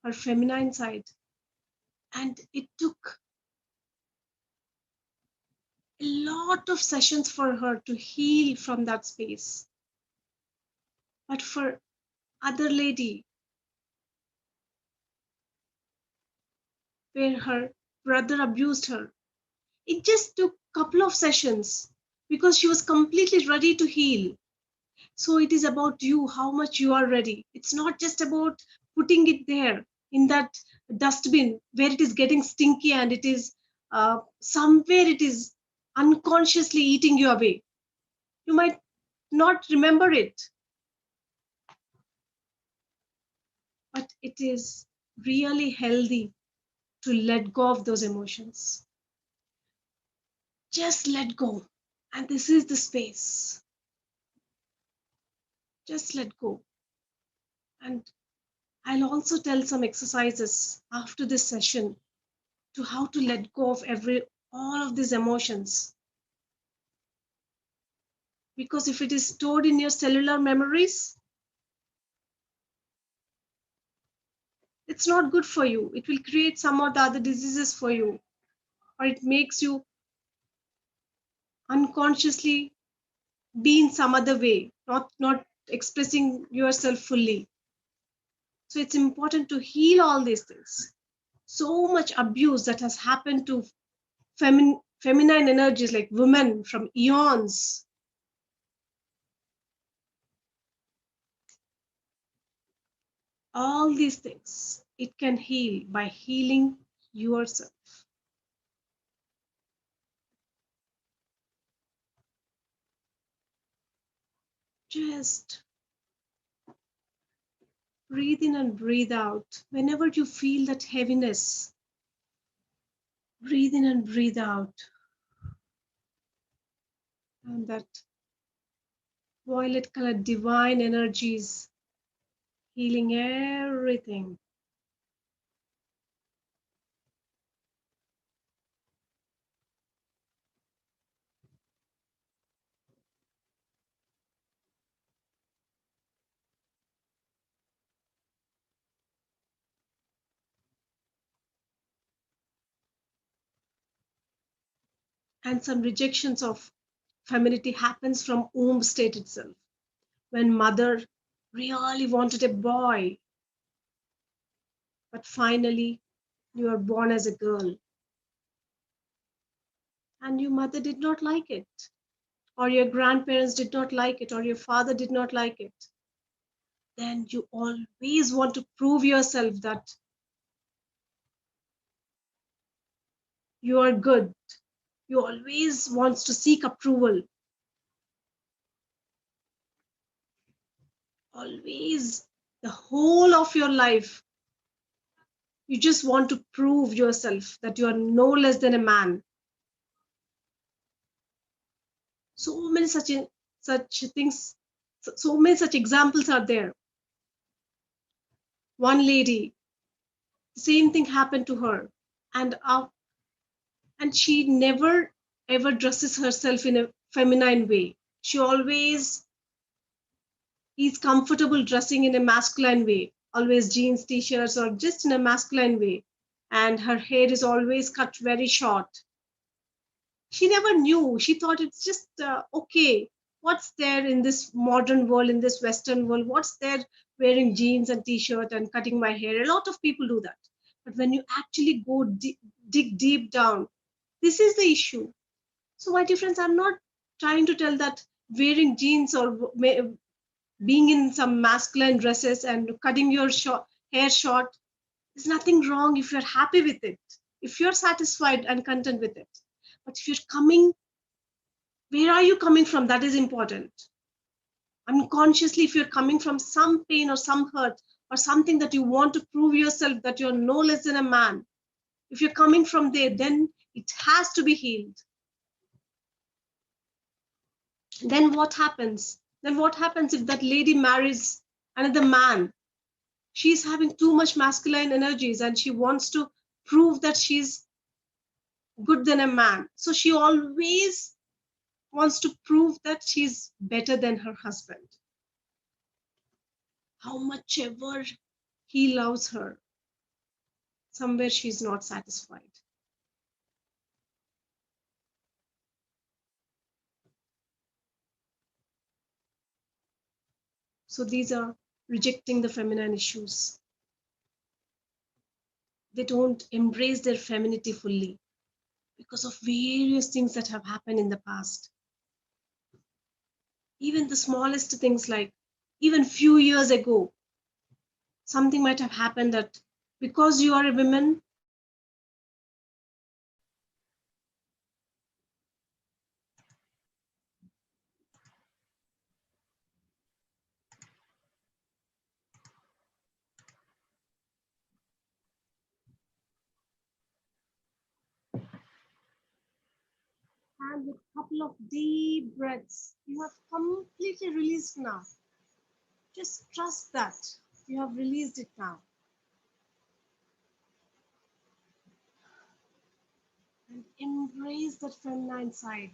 her feminine side. And it took a lot of sessions for her to heal from that space. But for other lady, where her brother abused her, it just took a couple of sessions because she was completely ready to heal. So it is about you, how much you are ready. It's not just about putting it there in that dustbin where it is getting stinky and it is somewhere it is unconsciously eating you away. You might not remember it, but it is really healthy to let go of those emotions. Just let go. And this is the space. Just let go. And I'll also tell some exercises after this session to how to let go of all of these emotions. Because if it is stored in your cellular memories, it's not good for you. It will create some of the other diseases for you, or it makes you unconsciously be in some other way, not expressing yourself fully. So it's important to heal all these things. So much abuse that has happened to feminine energies like women from eons. All these things it can heal by healing yourself. Just breathe in and breathe out. Whenever you feel that heaviness, breathe in and breathe out. And that violet color divine energies healing everything. And some rejections of femininity happens from womb state itself. When mother really wanted a boy, but finally you are born as a girl and your mother did not like it, or your grandparents did not like it, or your father did not like it, then you always want to prove yourself that you are good. You always wants to seek approval. Always, the whole of your life, you just want to prove yourself that you are no less than a man. So many such things, so many such examples are there. One lady, the same thing happened to her, and and she never ever dresses herself in a feminine way. She always is comfortable dressing in a masculine way, always jeans, t-shirts, or just in a masculine way. And her hair is always cut very short. She never knew. She thought it's just okay. What's there in this modern world, in this Western world? What's there wearing jeans and t-shirt and cutting my hair? A lot of people do that. But when you actually go dig deep down, this is the issue. So, my dear friends, I'm not trying to tell that wearing jeans or being in some masculine dresses and cutting your hair short is nothing wrong if you're happy with it, if you're satisfied and content with it. But if you're coming, where are you coming from? That is important. Unconsciously, if you're coming from some pain or some hurt or something that you want to prove yourself that you're no less than a man, if you're coming from there, then it has to be healed. Then what happens? Then what happens if that lady marries another man? She's having too much masculine energies and she wants to prove that she's good than a man. So she always wants to prove that she's better than her husband. How much ever he loves her, somewhere she's not satisfied. So these are rejecting the feminine issues. They don't embrace their femininity fully because of various things that have happened in the past. Even the smallest things, like even few years ago, something might have happened that because you are a woman, and with a couple of deep breaths, you have completely released now. Just trust that you have released it now. and embrace that feminine side.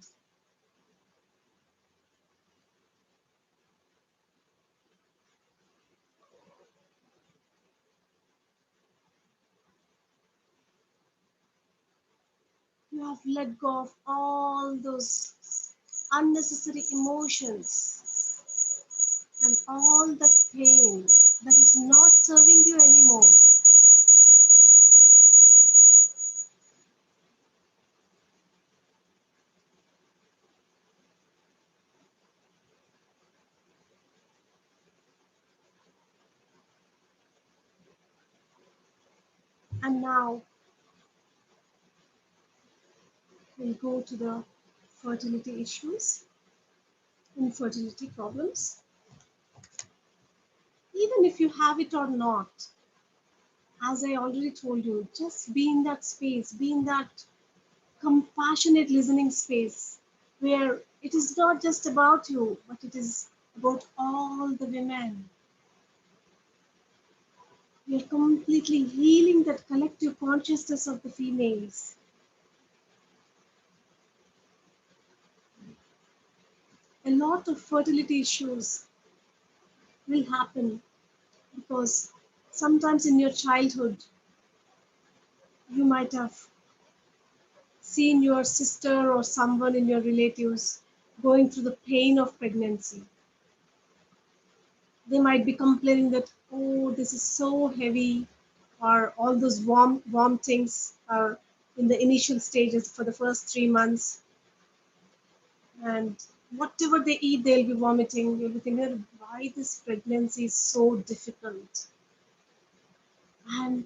You have let go of all those unnecessary emotions and all that pain that is not serving you anymore. And now we'll go to the fertility issues, infertility problems. Even if you have it or not, as I already told you, just be in that space, be in that compassionate listening space where it is not just about you, but it is about all the women. You're completely healing that collective consciousness of the females. A lot of fertility issues will happen because sometimes in your childhood, you might have seen your sister or someone in your relatives going through the pain of pregnancy. They might be complaining that, oh, this is so heavy, or all those vomitings are in the initial stages for the first 3 months. And whatever they eat, they'll be vomiting. You'll be thinking, why this pregnancy is so difficult? And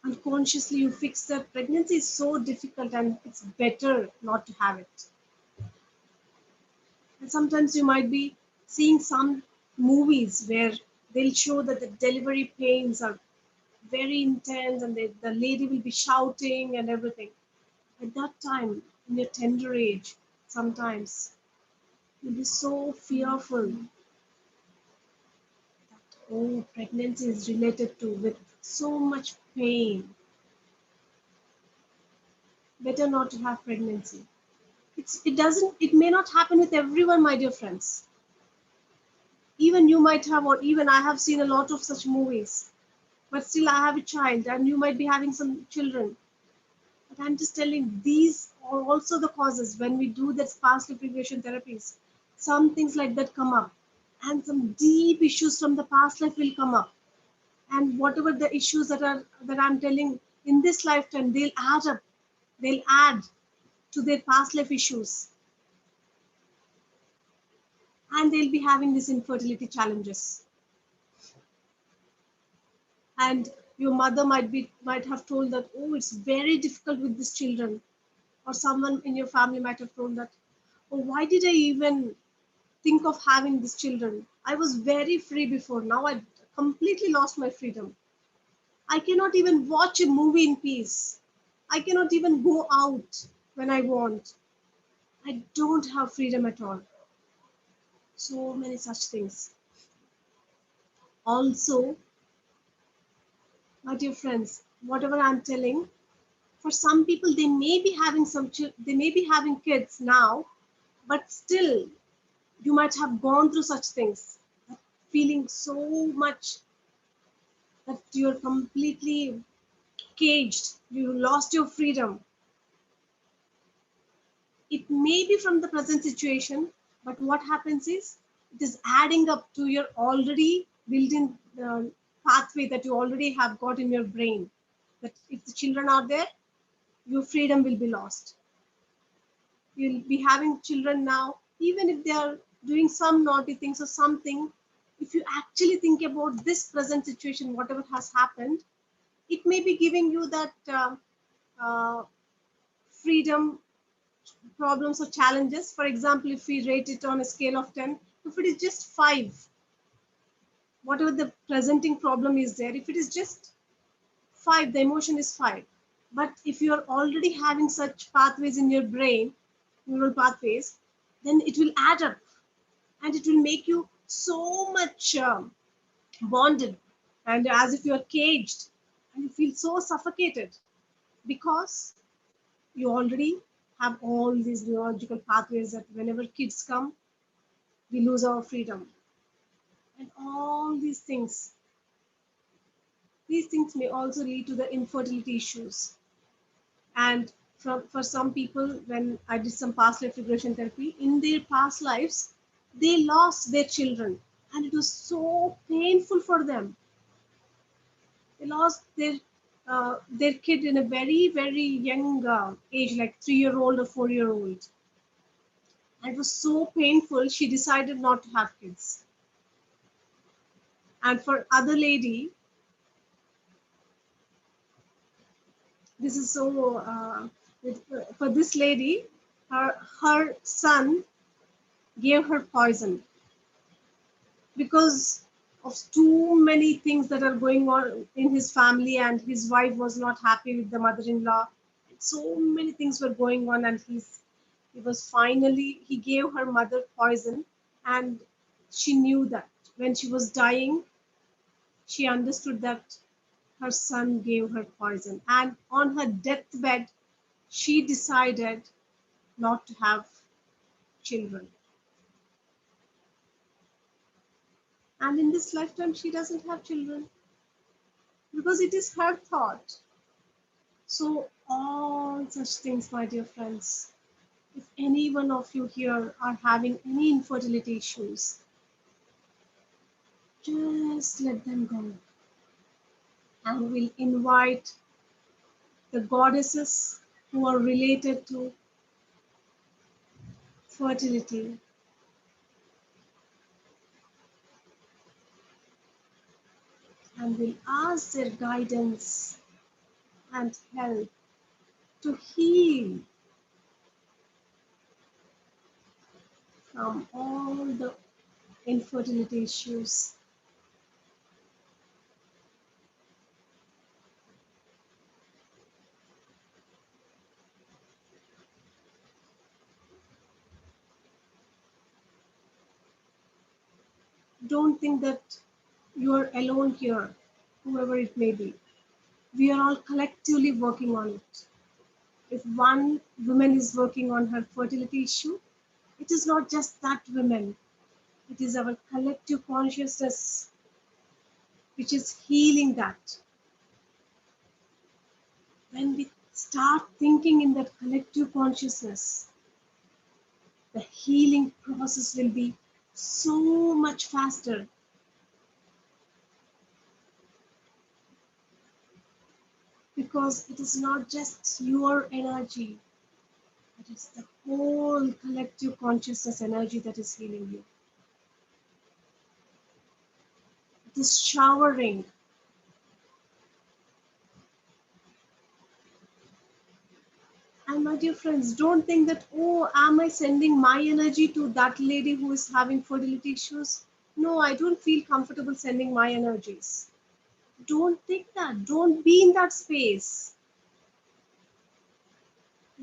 unconsciously, you fix that pregnancy is so difficult and it's better not to have it. And sometimes you might be seeing some movies where they'll show that the delivery pains are very intense and the lady will be shouting and everything. At that time, in your tender age, sometimes you'll be so fearful that, oh, pregnancy is related to with so much pain. Better not to have pregnancy. It may not happen with everyone, my dear friends. Even you might have, or even I have seen a lot of such movies. But still, I have a child, and you might be having some children. But I'm just telling these are also the causes when we do that sparse liquefaction therapies. Some things like that come up, and some deep issues from the past life will come up. And whatever the issues that I'm telling in this lifetime, they'll add up. They'll add to their past life issues, and they'll be having these infertility challenges. And your mother might have told that, oh, it's very difficult with these children, or someone in your family might have told that, oh, why did I even think of having these children? I was very free before. Now I completely lost my freedom. I cannot even watch a movie in peace. I cannot even go out when I want. I don't have freedom at all. So many such things. Also, my dear friends, whatever I'm telling, for some people they may be having they may be having kids now, but still you might have gone through such things, feeling so much that you're completely caged, you lost your freedom. It may be from the present situation, but what happens is it is adding up to your already built-in pathway that you already have got in your brain, that if the children are there, your freedom will be lost. You'll be having children now, even if they are doing some naughty things or something. If you actually think about this present situation, whatever has happened, it may be giving you that uh, freedom problems or challenges. For example, if we rate it on a scale of 10, if it is just 5, whatever the presenting problem is there, if it is just 5, the emotion is 5. But if you are already having such pathways in your brain, neural pathways, then it will add up and it will make you so much bonded and as if you are caged and you feel so suffocated because You already have all these neurological pathways that whenever kids come, we lose our freedom. And all these things may also lead to the infertility issues. And for some people, when I did some past life regression therapy, in their past lives, they lost their children. And it was so painful for them. They lost their kid in a very, very young age, like 3-year-old or 4-year-old. And it was so painful, she decided not to have kids. And for other lady, this is so, for this lady, her son gave her poison because of too many things that are going on in his family, and his wife was not happy with the mother-in-law. So many things were going on, and he gave her mother poison. And she knew that when she was dying, she understood that her son gave her poison, and on her deathbed she decided not to have children. And in this lifetime she doesn't have children because it is her thought. So all such things, my dear friends, if any one of you here are having any infertility issues, just let them go. And we'll invite the goddesses who are related to fertility, and we'll ask their guidance and help to heal from all the infertility issues. Don't think that you're alone here, whoever it may be. We are all collectively working on it. If one woman is working on her fertility issue, it is not just that woman, it is our collective consciousness which is healing that. When we start thinking in that collective consciousness, the healing process will be so much faster. Because it is not just your energy, it is the whole collective consciousness energy that is healing you. It is showering. And my dear friends, don't think that, oh, am I sending my energy to that lady who is having fertility issues? No, I don't feel comfortable sending my energies. Don't think that. Don't be in that space.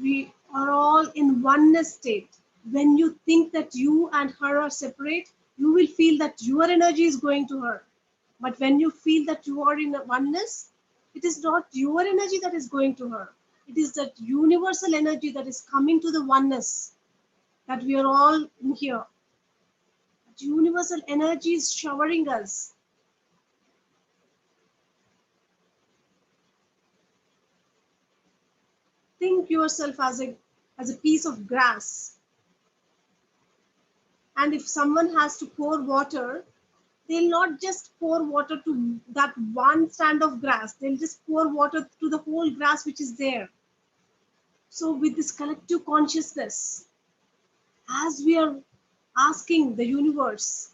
We are all in oneness state. When you think that you and her are separate, you will feel that your energy is going to her. But when you feel that you are in a oneness, it is not your energy that is going to her. It is that universal energy that is coming to the oneness, that we are all in here. That universal energy is showering us. Think yourself as a piece of grass. And if someone has to pour water, they'll not just pour water to that one strand of grass. They'll just pour water to the whole grass which is there. So with this collective consciousness, as we are asking the universe,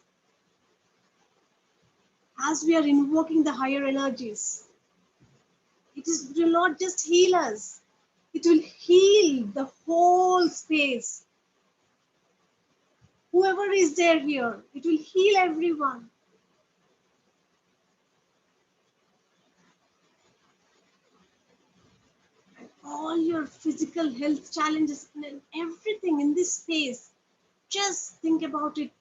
as we are invoking the higher energies, it will not just heal us, it will heal the whole space. Whoever is there here, it will heal everyone. And all your physical health challenges and everything in this space, just think about it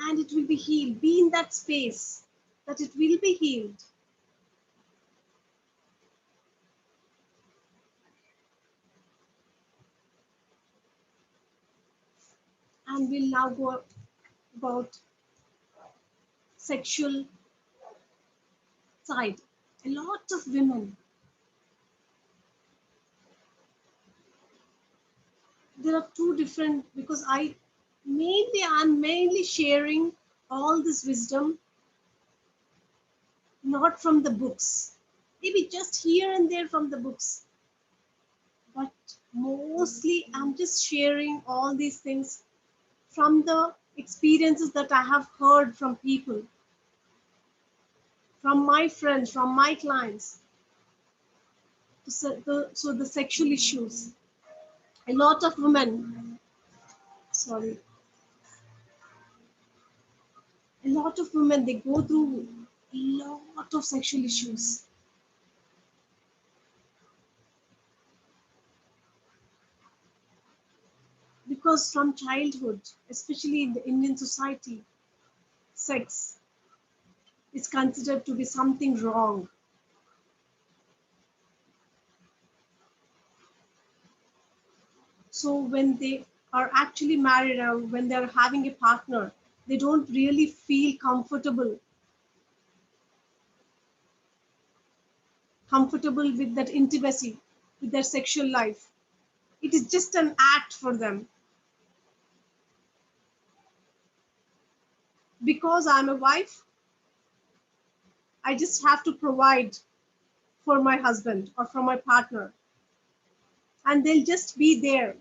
and it will be healed. Be in that space that it will be healed. And we'll now go about sexual side. A lot of women, there are two different, because I'm mainly sharing all this wisdom not from the books, maybe just here and there from the books, but mostly I'm just sharing all these things from the experiences that I have heard from people, from my friends, from my clients. So the sexual issues, a lot of women, sorry, a lot of women, they go through a lot of sexual issues. Because from childhood, especially in the Indian society, sex is considered to be something wrong. So when they are actually married or when they're having a partner, they don't really feel comfortable with that intimacy, with their sexual life. It is just an act for them. Because I'm a wife, I just have to provide for my husband or for my partner, and they'll just be there.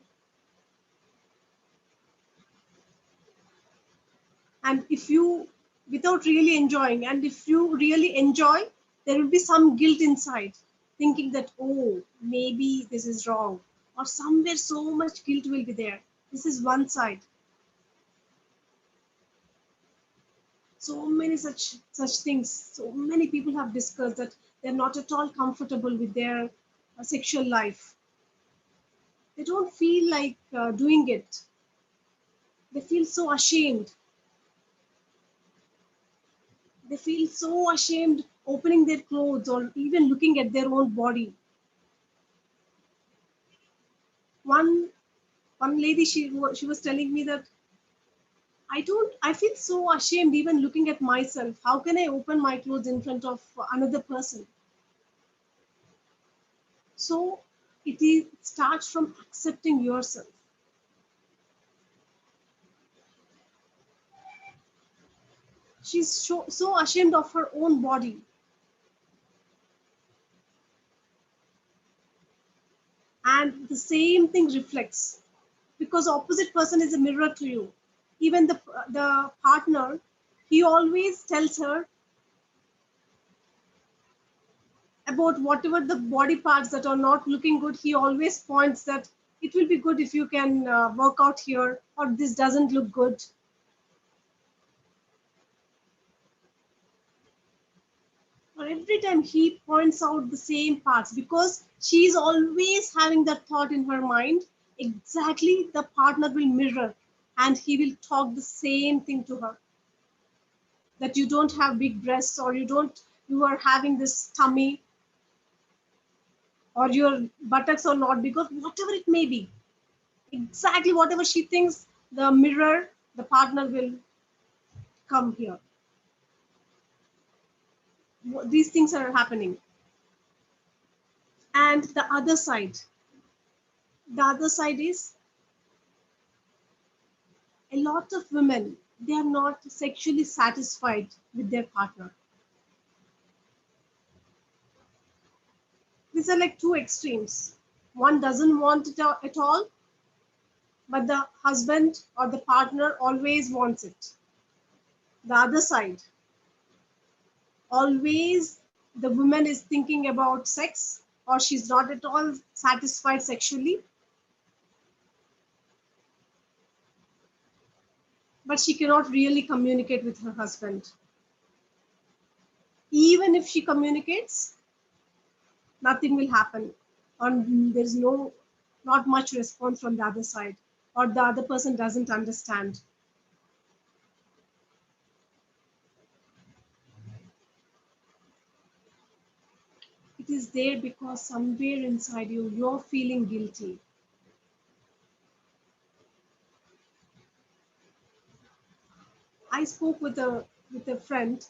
And if you, without really enjoying, and if you really enjoy, there will be some guilt inside, thinking that, oh, maybe this is wrong, or somewhere so much guilt will be there. This is one side. So many such things, so many people have discussed that they're not at all comfortable with their sexual life. They don't feel like doing it. They feel so ashamed. They feel so ashamed opening their clothes or even looking at their own body. One lady, she was telling me that I feel so ashamed even looking at myself. How can I open my clothes in front of another person? So it starts from accepting yourself. She's so ashamed of her own body. And the same thing reflects, because opposite person is a mirror to you. Even the partner, he always tells her about whatever the body parts that are not looking good. He always points that it will be good if you can work out here, or this doesn't look good. Or every time he points out the same parts, because she is always having that thought in her mind. Exactly, the partner will mirror, and he will talk the same thing to her, that you don't have big breasts, or you are having this tummy, or your buttocks are not big, or whatever it may be. Exactly whatever she thinks, the mirror, the partner will come here. These things are happening. And the other side is, a lot of women, they are not sexually satisfied with their partner. These are like two extremes. One doesn't want it at all, but the husband or the partner always wants it. The other side, always the woman is thinking about sex, or she's not at all satisfied sexually, but she cannot really communicate with her husband. Even if she communicates, nothing will happen, and there's not much response from the other side, or the other person doesn't understand. It is there because somewhere inside you, you're feeling guilty. I spoke with a friend.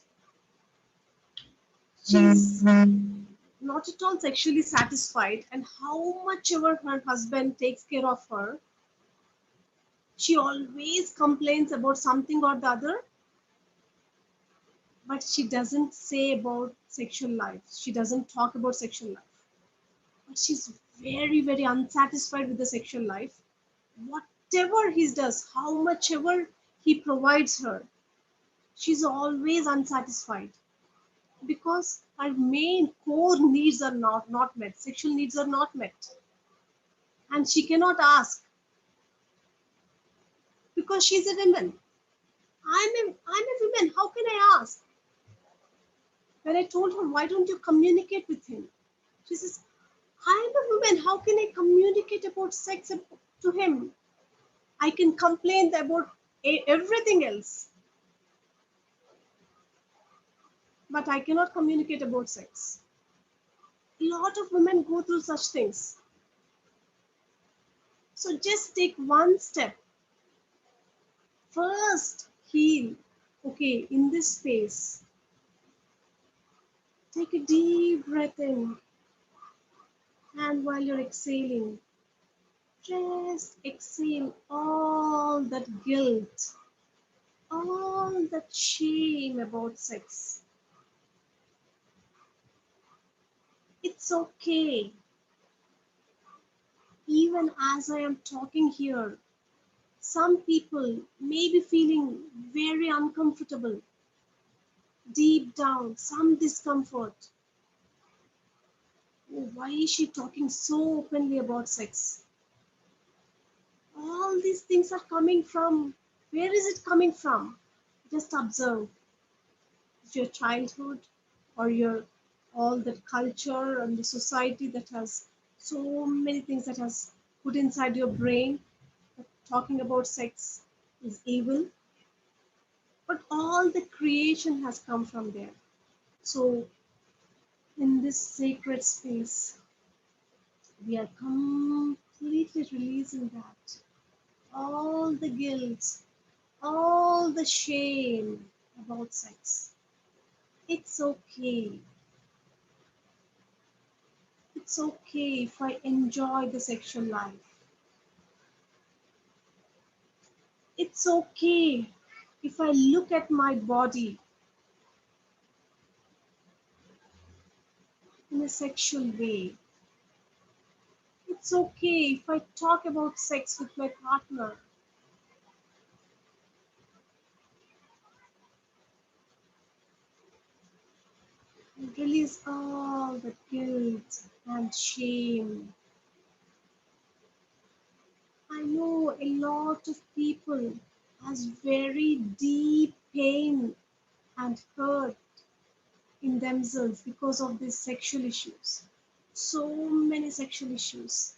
She's not at all sexually satisfied, and how much ever her husband takes care of her, she always complains about something or the other, but she doesn't say about sexual life. She doesn't talk about sexual life. But she's very, very unsatisfied with the sexual life. Whatever he does, how much ever he provides her, she's always unsatisfied because her main core needs are not met. Sexual needs are not met. And she cannot ask because she's a woman. I'm a woman. How can I ask? When I told her, why don't you communicate with him? She says, I'm a woman. How can I communicate about sex to him? I can complain about everything else, but I cannot communicate about sex. A lot of women go through such things. So just take one step. First, heal. Okay, in this space, take a deep breath in, and while you're exhaling, just exhale all that guilt, all that shame about sex. It's okay. Even as I am talking here, some people may be feeling very uncomfortable, deep down, some discomfort. Oh, why is she talking so openly about sex? All these things are coming from, where is it coming from? Just observe your childhood or your all the culture and the society that has so many things that has put inside your brain. Talking about sex is evil, but all the creation has come from there. So in this sacred space, we are completely releasing that. All the guilt, all the shame about sex. It's okay. It's okay if I enjoy the sexual life. It's okay if I look at my body in a sexual way. It's okay if I talk about sex with my partner. And release all the guilt and shame. I know a lot of people has very deep pain and hurt in themselves because of these sexual issues. So many sexual issues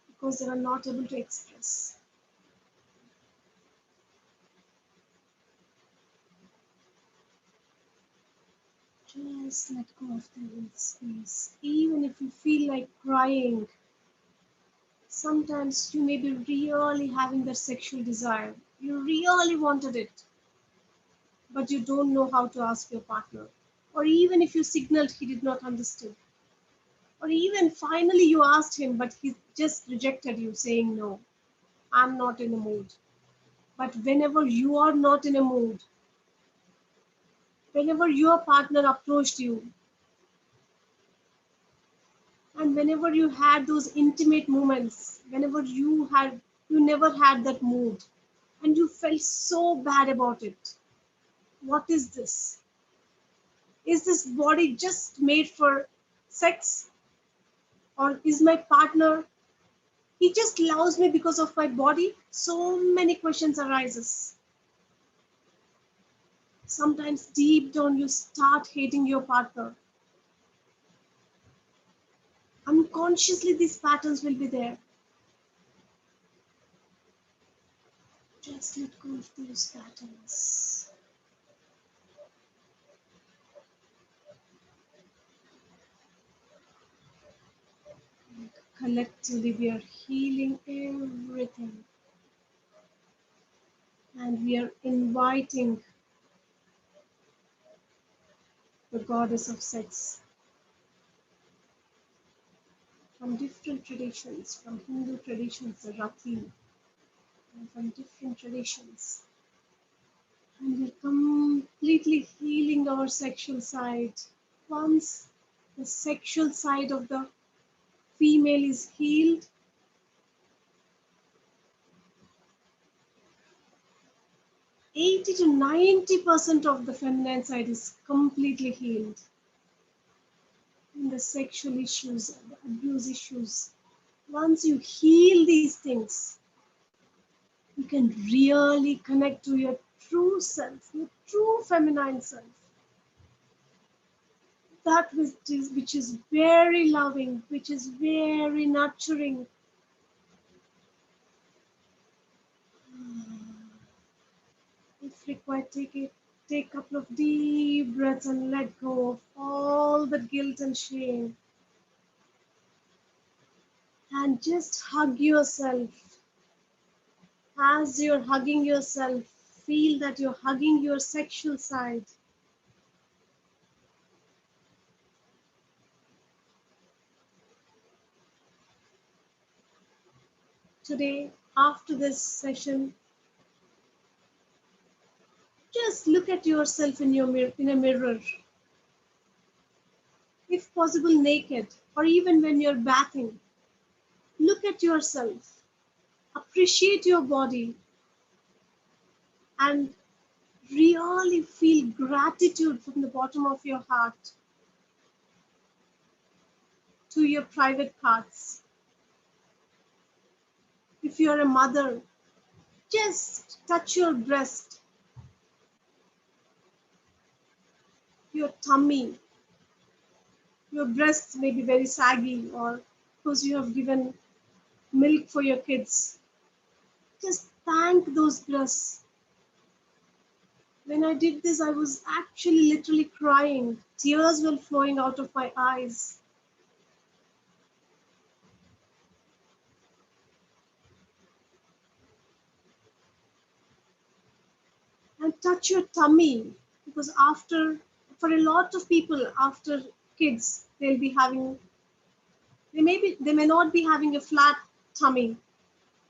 because they are not able to express. Just let go of them in space. Even if you feel like crying, sometimes you may be really having that sexual desire. You really wanted it, but you don't know how to ask your partner. Or even if you signaled, he did not understand. Or even finally you asked him, but he just rejected you, saying, no, I'm not in a mood. But whenever you are not in a mood, whenever your partner approached you, and whenever you had those intimate moments, whenever you never had that mood, and you felt so bad about it. What is this? Is this body just made for sex? Or is my partner, he just loves me because of my body? So many questions arises. Sometimes deep down you start hating your partner. Unconsciously these patterns will be there. Just let go of those patterns. Collectively we are healing everything. And we are inviting the goddess of sex from different traditions, from Hindu traditions, the Rati, and from different traditions. And we're completely healing our sexual side. Once the sexual side of the female is healed, 80 to 90% of the feminine side is completely healed. In the sexual issues, the abuse issues, once you heal these things, you can really connect to your true self, your true feminine self. That which is very loving, which is very nurturing. If required, take a couple of deep breaths and let go of all the guilt and shame. And just hug yourself. As you're hugging yourself, feel that you're hugging your sexual side. Today, after this session, just look at yourself in a mirror. If possible, naked, or even when you're bathing. Look at yourself. Appreciate your body and really feel gratitude from the bottom of your heart to your private parts. If you're a mother, just touch your breast, your tummy. Your breasts may be very saggy, or because you have given milk for your kids. Just thank those breasts. When I did this, I was actually literally crying. Tears were flowing out of my eyes. And touch your tummy, because for a lot of people, after kids, they may not be having a flat tummy,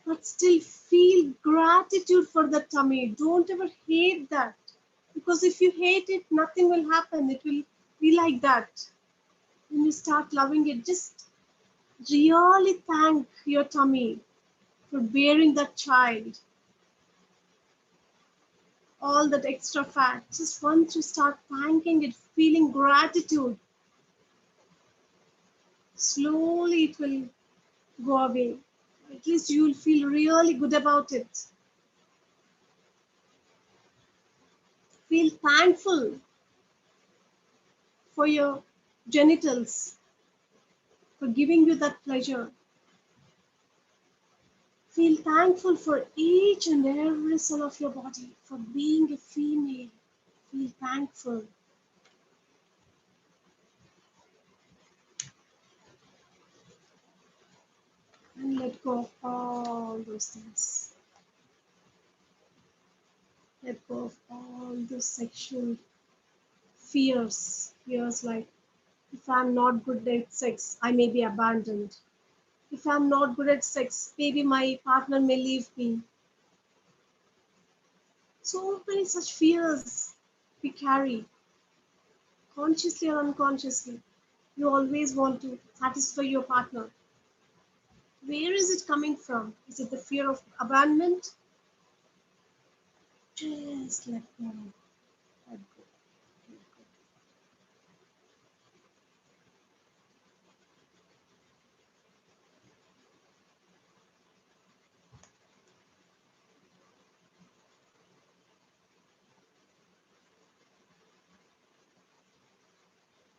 but still feel gratitude for the tummy. Don't ever hate that, because if you hate it, nothing will happen. It will be like that. When you start loving it, just really thank your tummy for bearing that child. All that extra fat, just once you start thanking it, feeling gratitude, slowly it will go away. At least you will feel really good about it. Feel thankful for your genitals, for giving you that pleasure. Feel thankful for each and every cell of your body, for being a female. Feel thankful. And let go of all those things. Let go of all those sexual fears. Fears like, if I'm not good at sex, I may be abandoned. If I'm not good at sex, maybe my partner may leave me. So many such fears we carry, consciously or unconsciously. You always want to satisfy your partner. Where is it coming from? Is it the fear of abandonment? Just let go. Let go. Let go.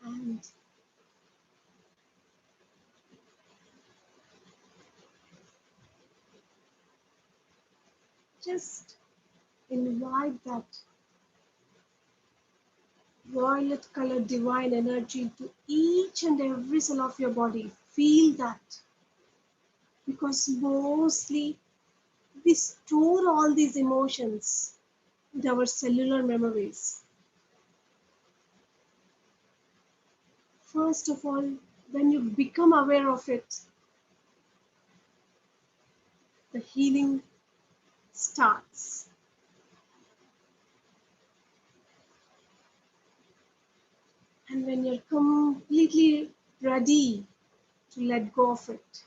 And just invite that violet colored divine energy into each and every cell of your body. Feel that. Because mostly We store all these emotions in our cellular memories. First of all, when you become aware of it, the healing starts. And when you're completely ready to let go of it,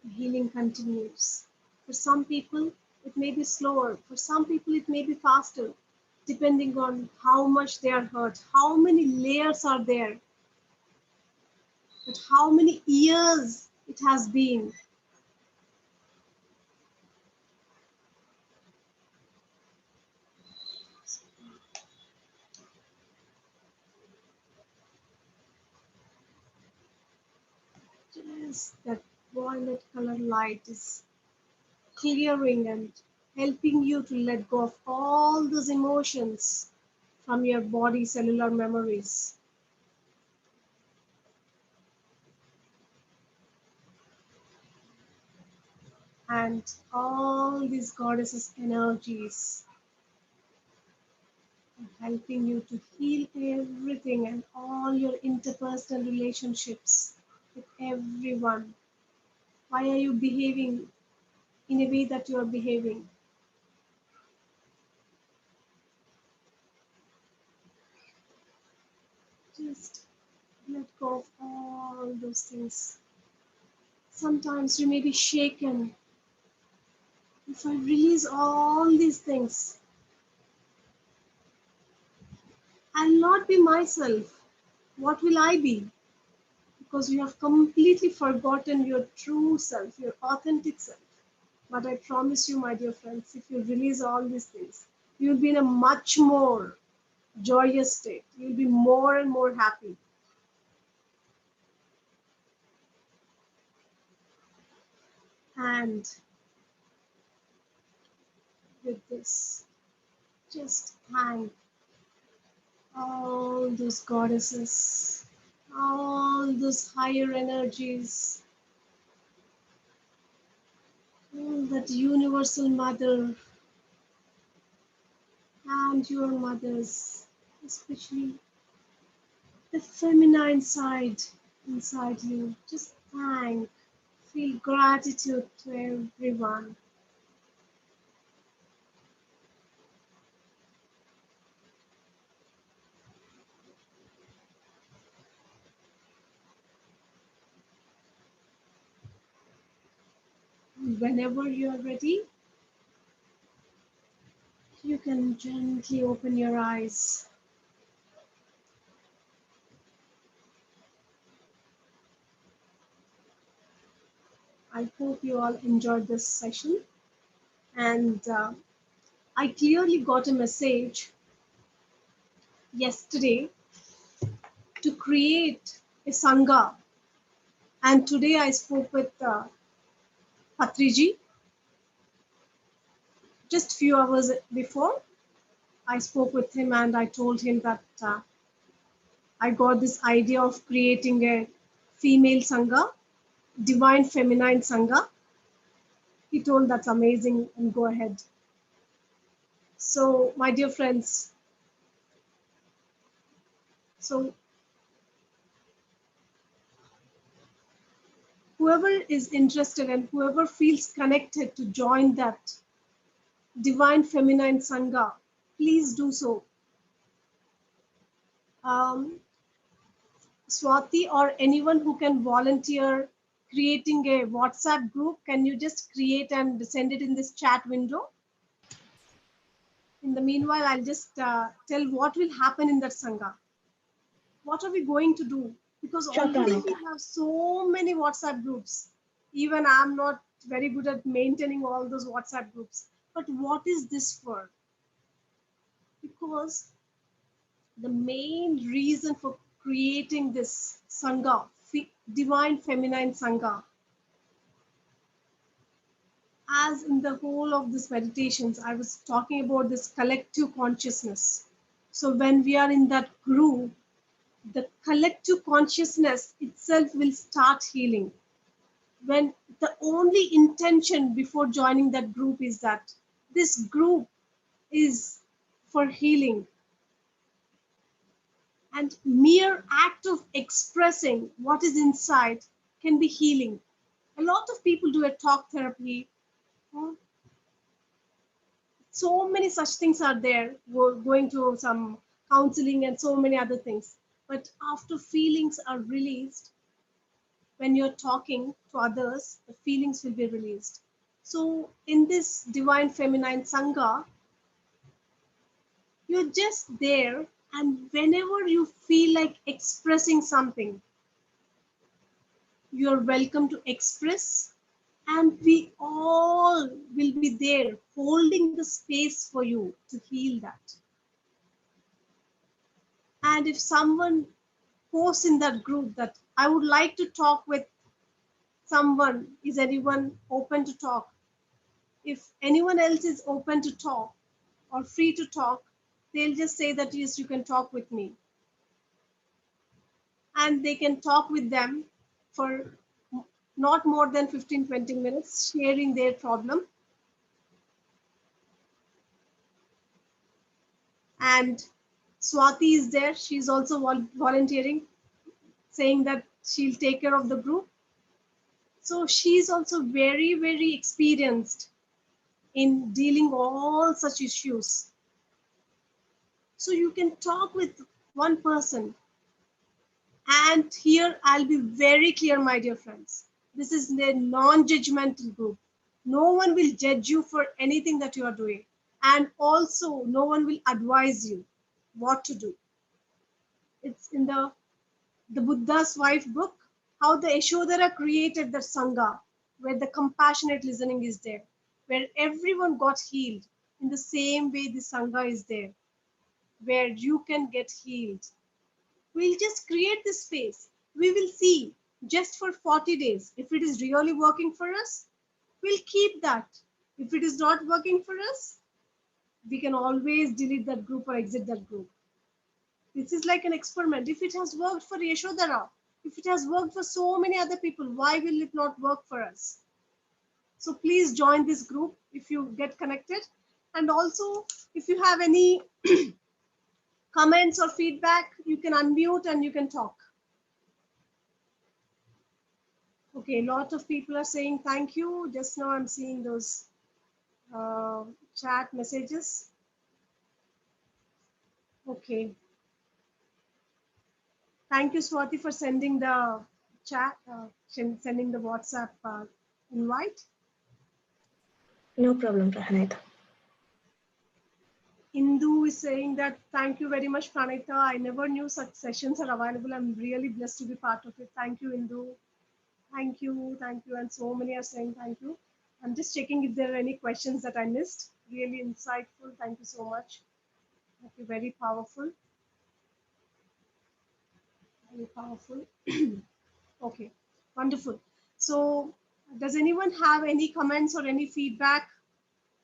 the healing continues. For some people, it may be slower. For some people, it may be faster, depending on how much they are hurt, how many layers are there, but how many years it has been. Just that violet color light is clearing and helping you to let go of all those emotions from your body cellular memories. And all these goddesses energies are helping you to heal everything and all your interpersonal relationships with everyone. Why are you behaving in a way that you are behaving? Just let go of all those things. Sometimes you may be shaken. If I release all these things, I'll not be myself. What will I be? Because you have completely forgotten your true self, your authentic self. But I promise you, my dear friends, if you release all these things, you'll be in a much more joyous state. You'll be more and more happy. And with this, just thank all those goddesses, all those higher energies, all that universal mother and your mothers, especially the feminine side inside you. Just thank, feel gratitude to everyone. Whenever you are ready, you can gently open your eyes. I hope you all enjoyed this session. And I clearly got a message yesterday to create a Sangha. And today I spoke with Patriji. Just few hours before, I spoke with him and I told him that I got this idea of creating a female Sangha, divine feminine Sangha. He told that's amazing and go ahead. So, my dear friends, so whoever is interested and whoever feels connected to join that divine feminine Sangha, please do so. Swati or anyone who can volunteer creating a WhatsApp group, can you just create and send it in this chat window? In the meanwhile, I'll just tell what will happen in that Sangha. What are we going to do? Because already we have so many WhatsApp groups. Even I'm not very good at maintaining all those WhatsApp groups. But what is this for? Because the main reason for creating this Sangha, divine feminine Sangha, as in the whole of this meditations, I was talking about this collective consciousness. So when we are in that group, the collective consciousness itself will start healing. when the only intention before joining that group is that this group is for healing, and mere act of expressing what is inside can be healing. A lot of people do a talk therapy. uh, So many such things are there. We're going to some counseling and so many other things. But after feelings are released, when you're talking to others, the feelings will be released. So in this divine feminine sangha, you're just there, and whenever you feel like expressing something, you're welcome to express, and we all will be there holding the space for you to heal that. And if someone posts in that group that I would like to talk with someone, is anyone open to talk? If anyone else is open to talk or free to talk, they'll just say that yes, you can talk with me. And they can talk with them for not more than 15-20 minutes, sharing their problem. And Swati is there. She's also volunteering, saying that she'll take care of the group. So she's also very, very experienced in dealing all such issues. So you can talk with one person. And here I'll be very clear, my dear friends. This is a non-judgmental group. No one will judge you for anything that you are doing. And also no one will advise you what to do. It's in the Buddha's wife book, how the Yashodhara created the Sangha, where the compassionate listening is there, where everyone got healed. In the same way, the Sangha is there, where you can get healed. We'll just create this space. We will see just for 40 days. If it is really working for us, we'll keep that. If it is not working for us, we can always delete that group or exit that group. This is like an experiment. If it has worked for Yashodhara, if it has worked for so many other people, why will it not work for us? So please join this group if you get connected. And also, if you have any comments or feedback, you can unmute and you can talk. Okay, a lot of people are saying thank you. Just now I'm seeing those chat messages. Okay. Thank you, Swati, for sending the chat, sending the WhatsApp invite. No problem, Pranita. Indu is saying that thank you very much, Pranita. I never knew such sessions are available. I'm really blessed to be part of it. Thank you, Indu. Thank you, thank you. And so many are saying thank you. I'm just checking if there are any questions that I missed. Really insightful. Thank you so much. Thank you. Very powerful. Very powerful. Okay, wonderful. So, does anyone have any comments or any feedback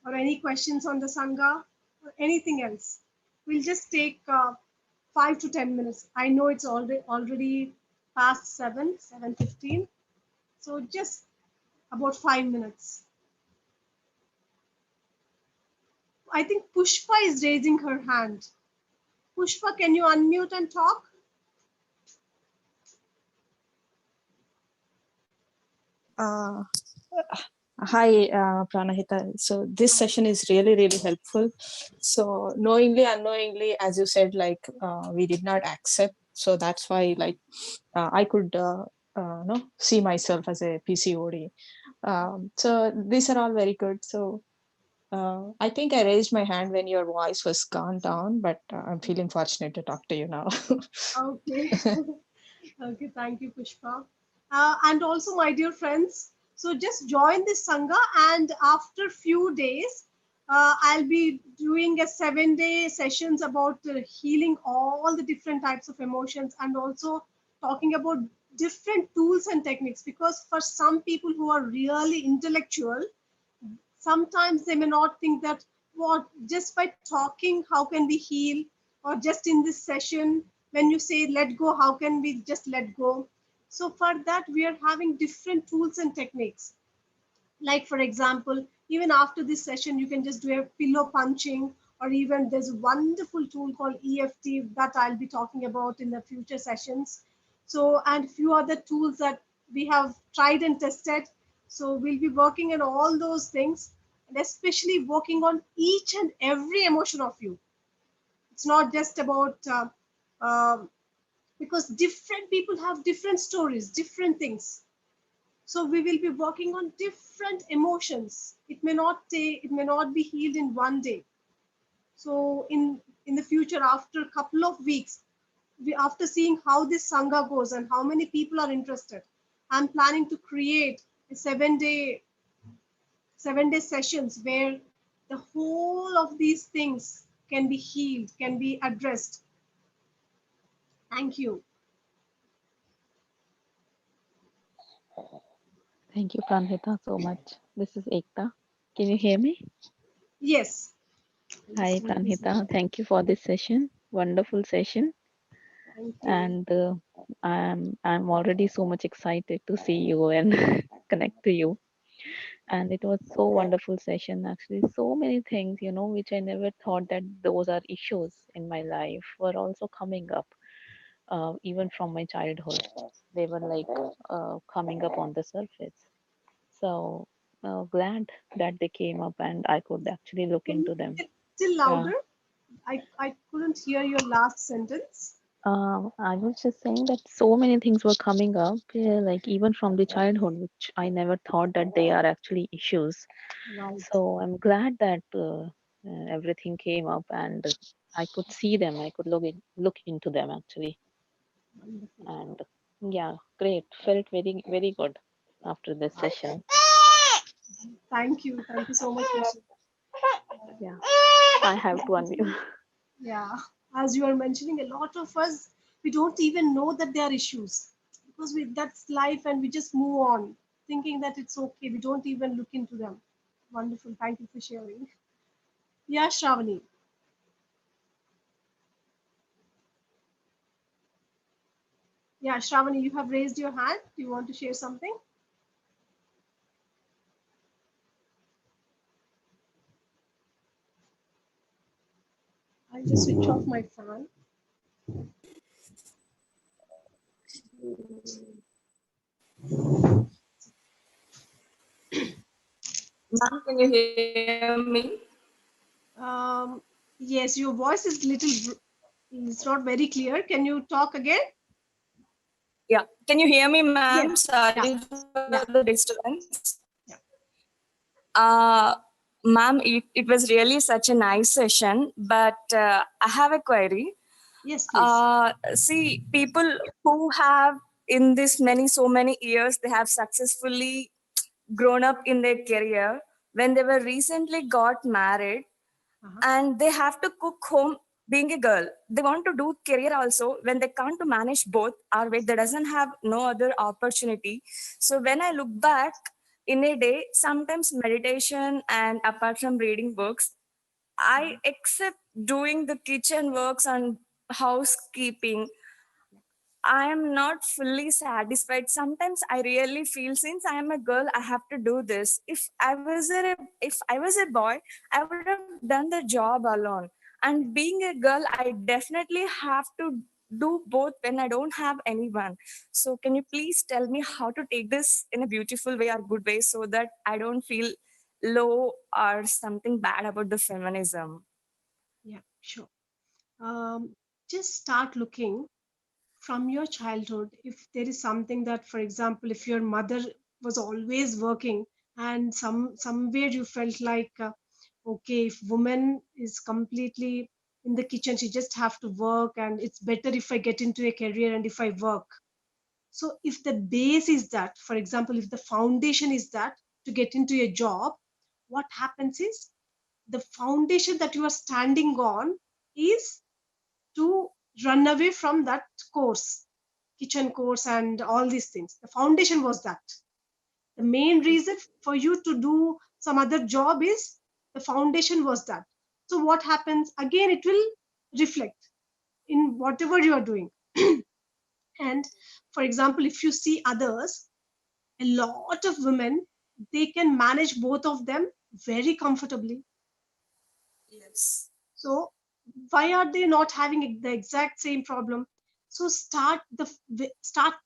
or any questions on the Sangha or anything else? We'll just take 5 to 10 minutes. I know it's already past 7:15. So just about 5 minutes. I think Pushpa is raising her hand. Pushpa, can you unmute and talk? Hi, Pranahita. So this session is really, really helpful. So knowingly, unknowingly, as you said, like we did not accept. So that's why, like, I could see myself as a PCOD. So these are all very good. So I think I raised my hand when your voice was gone down, but I'm feeling fortunate to talk to you now. Okay. Okay, thank you, Pushpa. And also, my dear friends, so just join this Sangha, and after few days, I'll be doing a 7-day sessions about healing all the different types of emotions, and also talking about different tools and techniques. Because for some people who are really intellectual, sometimes they may not think that what just by talking how can we heal, or just in this session when you say let go, how can we just let go. So for that, we are having different tools and techniques. Like for example, even after this session, you can just do a pillow punching, or even there's a wonderful tool called EFT that I'll be talking about in the future sessions. So, and few other tools that we have tried and tested. So we'll be working on all those things, and especially working on each and every emotion of you. It's not just about because different people have different stories, different things. So we will be working on different emotions. It may not be healed in one day. So in the future, after a couple of weeks, after seeing how this sangha goes and how many people are interested, I'm planning to create a 7-day sessions where the whole of these things can be healed, can be addressed. Thank you. Thank you, Pranhita, so much. This is Ekta. Can you hear me? Yes. Hi, Pranhita. Thank you for this session. Wonderful session. Thank you. And I'm already so much excited to see you and connect to you. And it was so wonderful session. Actually, so many things, which I never thought that those are issues in my life were also coming up, even from my childhood. They were like coming up on the surface. So glad that they came up and I could actually look Can you into them. get still Yeah. louder? I couldn't hear your last sentence. I was just saying that so many things were coming up, like even from the childhood, which I never thought that they are actually issues. Right. So I'm glad that everything came up and I could see them. I could look into them actually, Wonderful. and yeah, great. Felt very very good after this session. Thank you. Thank you so much for sharing. Yeah, I have to unmute. Yeah. As you are mentioning, a lot of us, we don't even know that there are issues because that's life and we just move on thinking that it's okay. We don't even look into them. Wonderful. Thank you for sharing. Yeah, Shravani. Yeah, Shravani, you have raised your hand. Do you want to share something? I'll just switch off my fan. Ma'am, can you hear me? Yes, your voice is it's not very clear. Can you talk again? Yeah. Can you hear me, Yes. ma'am? Yeah. Sorry for Yeah. the disturbance. Yeah. Uh, Ma'am, it was really such a nice session, but I have a query. Yes, please. See, people who have in this so many years, they have successfully grown up in their career. When they were recently got married, Uh-huh. and they have to cook home being a girl, they want to do career also when they can't to manage both, or wait, they doesn't have no other opportunity. So when I look back in a day, sometimes meditation and apart from reading books, I accept doing the kitchen works and housekeeping. I am not fully satisfied. Sometimes I really feel since I am a girl, I have to do this. If I was a boy, I would have done the job alone. And being a girl, I definitely have to do both when I don't have anyone. So can you please tell me how to take this in a beautiful way or good way so that I don't feel low or something bad about the feminism? Yeah, sure. Just start looking from your childhood. If there is something that, for example, if your mother was always working and somewhere you felt like, okay, if woman is completely in the kitchen, she just have to work, and it's better if I get into a career and if I work. So if the base is that, for example, if the foundation is that to get into a job, what happens is the foundation that you are standing on is to run away from that course, kitchen course, and all these things. The foundation was that. The main reason for you to do some other job is the foundation was that. So what happens again? It will reflect in whatever you are doing. And for example, if you see others, a lot of women, they can manage both of them very comfortably. Yes. So why are they not having the exact same problem? So start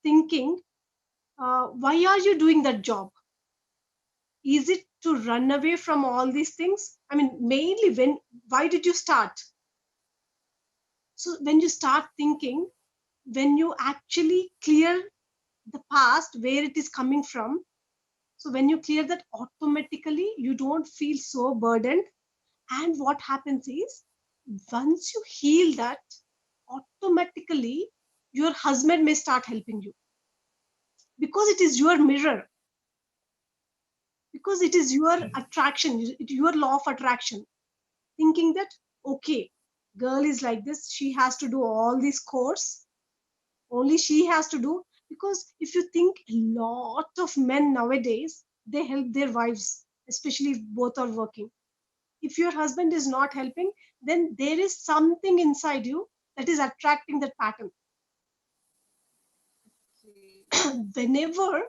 thinking, why are you doing that job? Is it to run away from all these things? I mean, mainly why did you start? So when you start thinking, when you actually clear the past where it is coming from, so when you clear that, automatically you don't feel so burdened. And what happens is, once you heal that, automatically your husband may start helping you, because it is your mirror, because it is your attraction, your law of attraction, thinking that, okay, girl is like this, she has to do all these course, only she has to do. Because if you think, a lot of men nowadays, they help their wives, especially if both are working. If your husband is not helping, then there is something inside you that is attracting that pattern. Whenever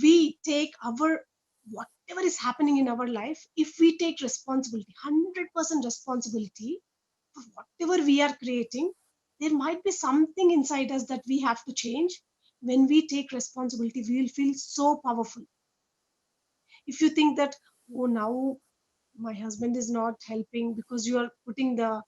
we take our, whatever is happening in our life, if we take responsibility, 100% responsibility for whatever we are creating, there might be something inside us that we have to change. When we take responsibility, we will feel so powerful. If you think that, oh, now my husband is not helping, because you are putting the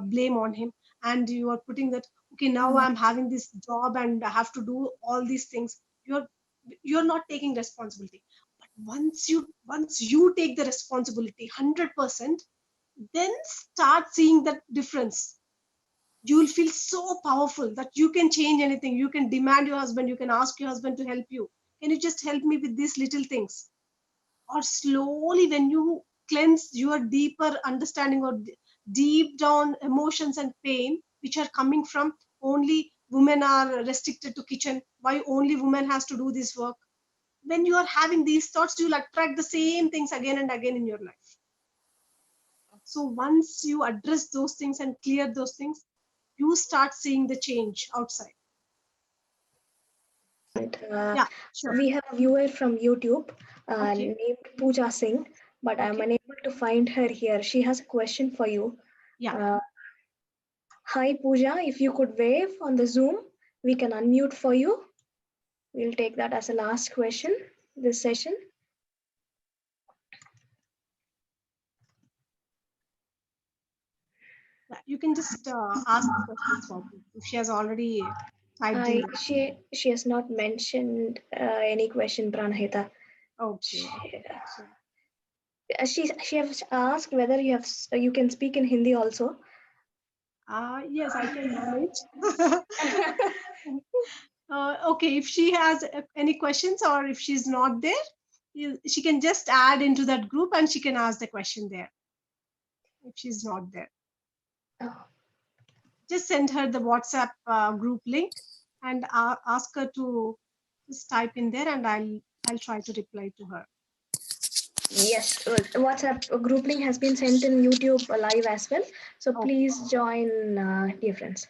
blame on him, and you are putting that, okay, now I'm having this job and I have to do all these things, you're not taking responsibility. But once you take the responsibility 100%, then start seeing that difference. You will feel so powerful that you can change anything. You can demand your husband, you can ask your husband to help you, can you just help me with these little things? Or slowly, when you cleanse your deeper understanding, or deep down emotions and pain which are coming from, only women are restricted to kitchen, why only women has to do this work, when you are having these thoughts, you'll attract the same things again and again in your life. So once you address those things and clear those things, you start seeing the change outside. And Yeah, sure. we have a viewer from YouTube Okay. named Pooja Singh, but I'm Okay. unable to find her here. She has a question for you. Yeah. Hi Pooja, if you could wave on the Zoom, we can unmute for you. We'll take that as a last question this session. You can just ask the questions for me if she has already typed in there. She has not mentioned any question, Pranahita. Okay. Okay. Sure. She has asked whether you can speak in Hindi also. Yes, I can manage. Okay, if she has any questions, or if she's not there, she can just add into that group and she can ask the question there. If she's not there, Oh, just send her the WhatsApp group link, and ask her to just type in there, and I'll try to reply to her. yes, WhatsApp group link has been sent in YouTube live as well. So Okay. please join, dear friends.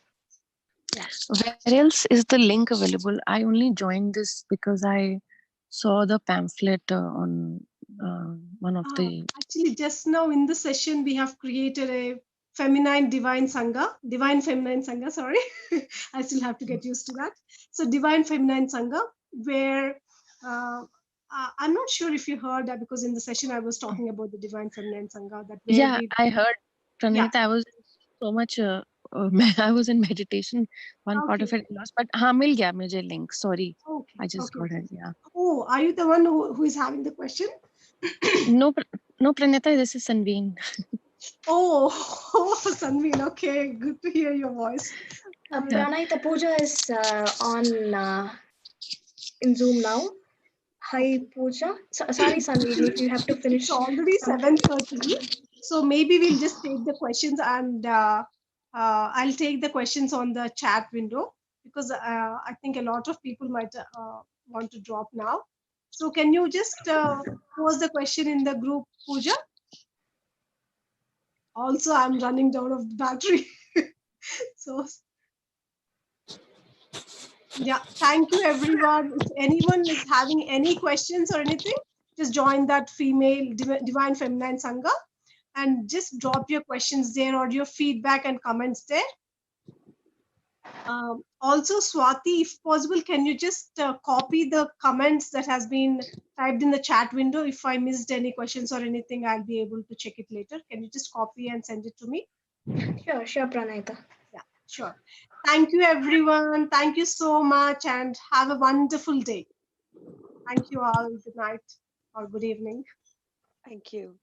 Yeah. Where else is the link available? I only joined this because I saw the pamphlet on one of the. Actually, just now in the session, we have created a divine feminine sangha. Sorry, I still have to get used to that. So divine feminine sangha, where I'm not sure if you heard that, because in the session I was talking about the divine feminine sangha, that where Yeah, we, I heard, yeah, Pranita. I was so much. I was in meditation. One part of okay, it lost, but हाँ मिल गया मुझे link. Sorry, okay, I just okay, got okay. it. Yeah. Oh, are you the one who is having the question? No, no, Pranita. This is Sanveen. Oh, Sanveen, okay, good to hear your voice. Yeah. Pranahita, Pooja is on in Zoom now. Hi Okay. Pooja. Sorry Sanveer, if you have to It's finish already something. 7:30, so maybe we'll just take the questions, and I'll take the questions on the chat window, because I think a lot of people might want to drop now. So can you just pose the question in the group, Pooja? Also, I'm running down of the battery. So Yeah, thank you everyone. If anyone is having any questions or anything, just join that female divine feminine sangha and just drop your questions there or your feedback and comments there. Also, Swati, if possible, can you just copy the comments that has been typed in the chat window? If I missed any questions or anything, I'll be able to check it later. Can you just copy and send it to me? Sure, Pranahita. Yeah, sure. Thank you, everyone. Thank you so much and have a wonderful day. Thank you all. Good night or good evening. Thank you.